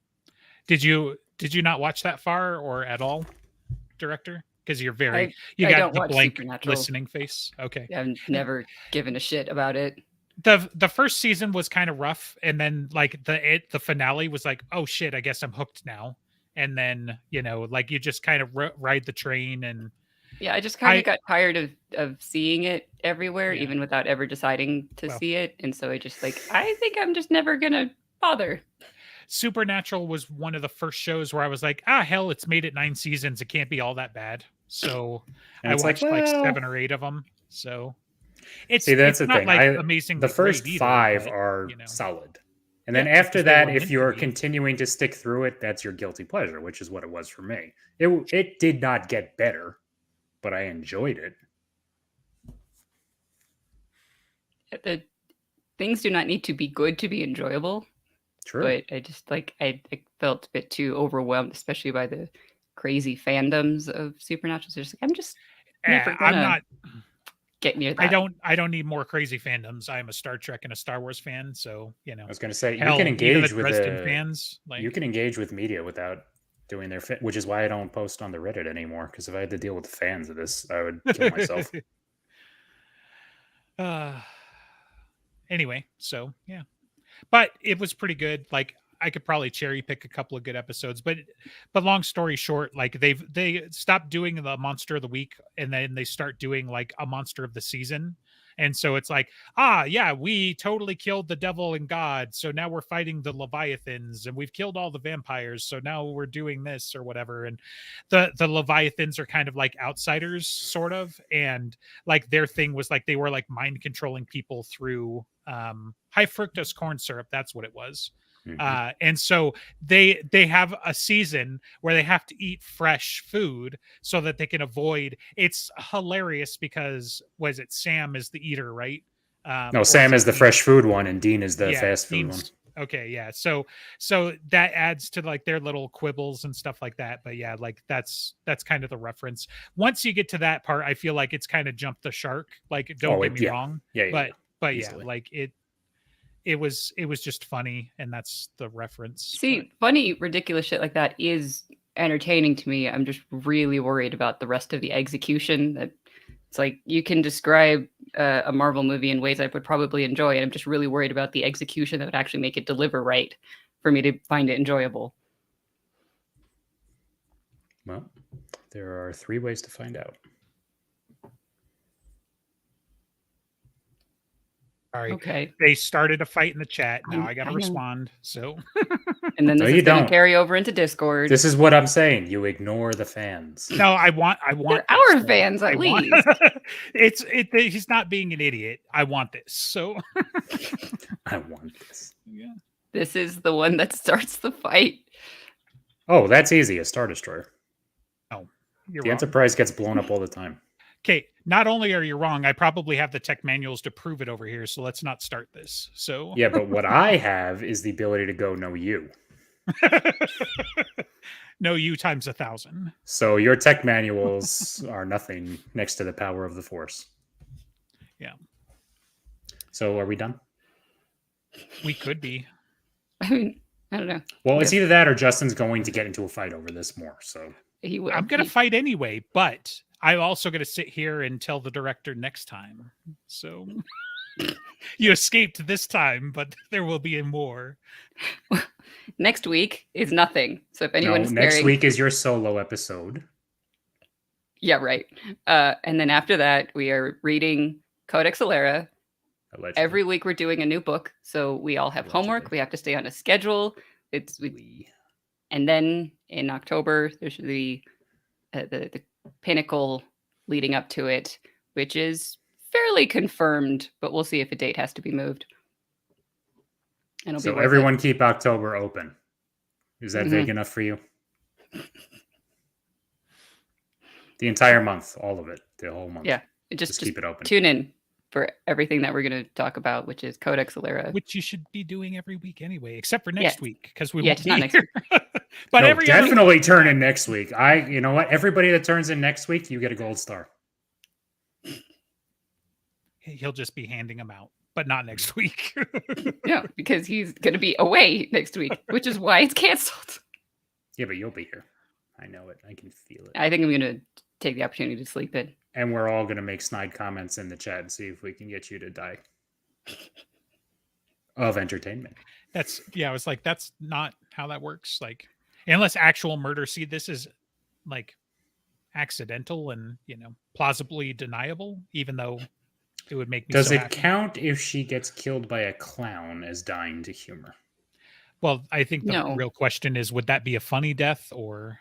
Did you not watch that far or at all, director? Because you're very you I got don't the watch blank Supernatural. listening face. Okay. I've never given a shit about it. The first season was kind of rough, and then like the finale was like, oh shit, I guess I'm hooked now. And then like you just kind of ride the train, and Yeah, I just kind I- of got tired of seeing it everywhere, Yeah. even without ever deciding to Well. see it. And so I just I think I'm just never gonna bother. Supernatural was one of the first shows where I was like, hell, it's made it 9 seasons. It can't be all that bad. So And I it's watched like, like well- 7 or 8 of them. So See, that's it's the not thing. like I- amazing. The first 5 are solid. And then Yeah, after because they that, were if meant you're to be. continuing to stick through it, that's your guilty pleasure, which is what it was for me. It did not get better, but I enjoyed it. The things do not need to be good to be enjoyable. True. But I just I felt a bit too overwhelmed, especially by the crazy fandoms of Supernatural. So I'm just never I'm gonna not. get near that. I don't need more crazy fandoms. I'm a Star Trek and a Star Wars fan, so I was going to say hell, you can even engage the with Dresden the fans. Like, you can engage with media without doing their fit, which is why I don't post on the Reddit anymore. Because if I had to deal with the fans of this, I would kill myself. Anyway, so yeah, but it was pretty good. Like I could probably cherry pick a couple of good episodes, but long story short, like they stopped doing the monster of the week and then they start doing like a monster of the season. And so it's like, yeah, we totally killed the devil and God. So now we're fighting the Leviathans and we've killed all the vampires. So now we're doing this or whatever. And the Leviathans are kind of like outsiders, sort of. And like their thing was like they were like mind controlling people through high fructose corn syrup. That's what it was. And so they have a season where they have to eat fresh food so that they can avoid. It's hilarious because was it Sam is the eater, right? No, Sam is the fresh food one, and Dean is the fast food Dean's, one. Okay, yeah. So that adds to like their little quibbles and stuff like that. But yeah, like that's kind of the reference. Once you get to that part, I feel like it's kind of jumped the shark. Like, don't get me wrong. Yeah. But yeah, like it was just funny, and that's the reference. See, funny, ridiculous shit like that is entertaining to me. I'm just really worried about the rest of the execution. That it's like you can describe a Marvel movie in ways I would probably enjoy, and I'm just really worried about the execution that would actually make it deliver right for me to find it enjoyable. Well, there are 3 ways to find out. Sorry. Okay. They started a fight in the chat. Now I got to respond. So, and then this is going to carry over into Discord. This is what I'm saying. You ignore the fans. No, I want They're our fans at least. He's not being an idiot. I want this. So, I want this. Yeah. This is the one that starts the fight. Oh, that's easy. A Star Destroyer. Oh, the Enterprise gets blown up all the time. Okay, not only are you wrong, I probably have the tech manuals to prove it over here, so let's not start this. So yeah, but what I have is the ability to go no you. No you times 1,000. So your tech manuals are nothing next to the power of the Force. Yeah. So are we done? We could be. I mean, I don't know. Well, it's either that or Justin's going to get into a fight over this more. So he will. I'm going to fight anyway, but I'm also going to sit here and tell the director next time. So you escaped this time, but there will be more. Next week is nothing. So if anyone is next week is your solo episode. Yeah, right. And then after that, we are reading Codex Alera. Allegedly. Every week we're doing a new book, so we all have homework. We have to stay on a schedule. And then in October there's the pinnacle leading up to it, which is fairly confirmed, but we'll see if a date has to be moved. And so everyone keep October open. Is that vague enough for you? The entire month, all of it, the whole month. Yeah, just keep it open. Tune in for everything that we're going to talk about, which is Codex Alera, which you should be doing every week anyway, except for next week because we won't be not next week. But no, definitely turn in next week. You know what? Everybody that turns in next week, you get a gold star. He'll just be handing them out, but not next week. No, because he's going to be away next week, which is why it's canceled. Yeah, but you'll be here. I know it. I can feel it. I think I'm going to take the opportunity to sleep in. And we're all going to make snide comments in the chat and see if we can get you to die of entertainment. I was like, that's not how that works. Like, unless actual murder. See, this is like accidental and, plausibly deniable, even though it would make me Does it happy. count if she gets killed by a clown as dying to humor? Well, I think the real question is, would that be a funny death or...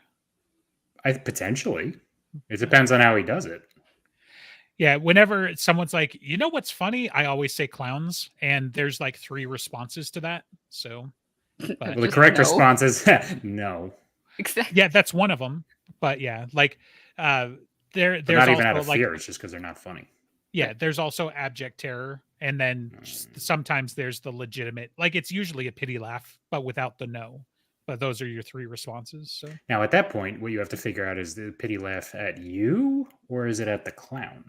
Potentially. It depends on how he does it. Yeah, whenever someone's like, you know what's funny? I always say clowns, and there's like 3 responses to that. So, well, the correct response is no. Exactly. Yeah, that's one of them. But yeah, like there's not even also, out of fear. It's just because they're not funny. Yeah, there's also abject terror, and then sometimes there's the legitimate. Like it's usually a pity laugh, but without the no. But those are your 3 responses. So now at that point, what you have to figure out is the pity laugh at you, or is it at the clown?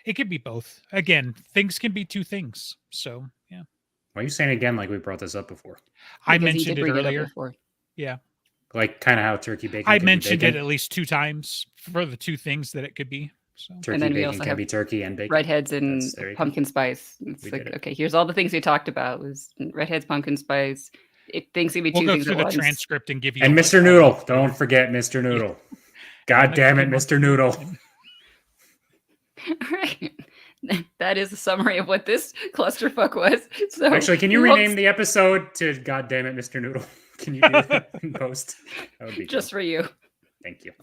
It could be both. Again, things can be 2 things. So yeah. Why are you saying again like we brought this up before? I mentioned it earlier. Yeah. Like kind of how turkey bacon. I mentioned it at least 2 times for the 2 things that it could be. So. Turkey and then bacon we also can be turkey and bacon. Redheads and pumpkin spice. It's like, okay, here's all the things we talked about. It was redheads, pumpkin spice. Things can be 2 things. We'll go through the transcript and give you. And Mr. Noodle. Don't forget Mr. Noodle. God damn it, Mr. Noodle. All right. that is a summary of what this clusterfuck was. So Actually, can you looks- rename the episode to "God damn it, Mr. Noodle"? Can you do that in post? That would be just cool. for you? Thank you.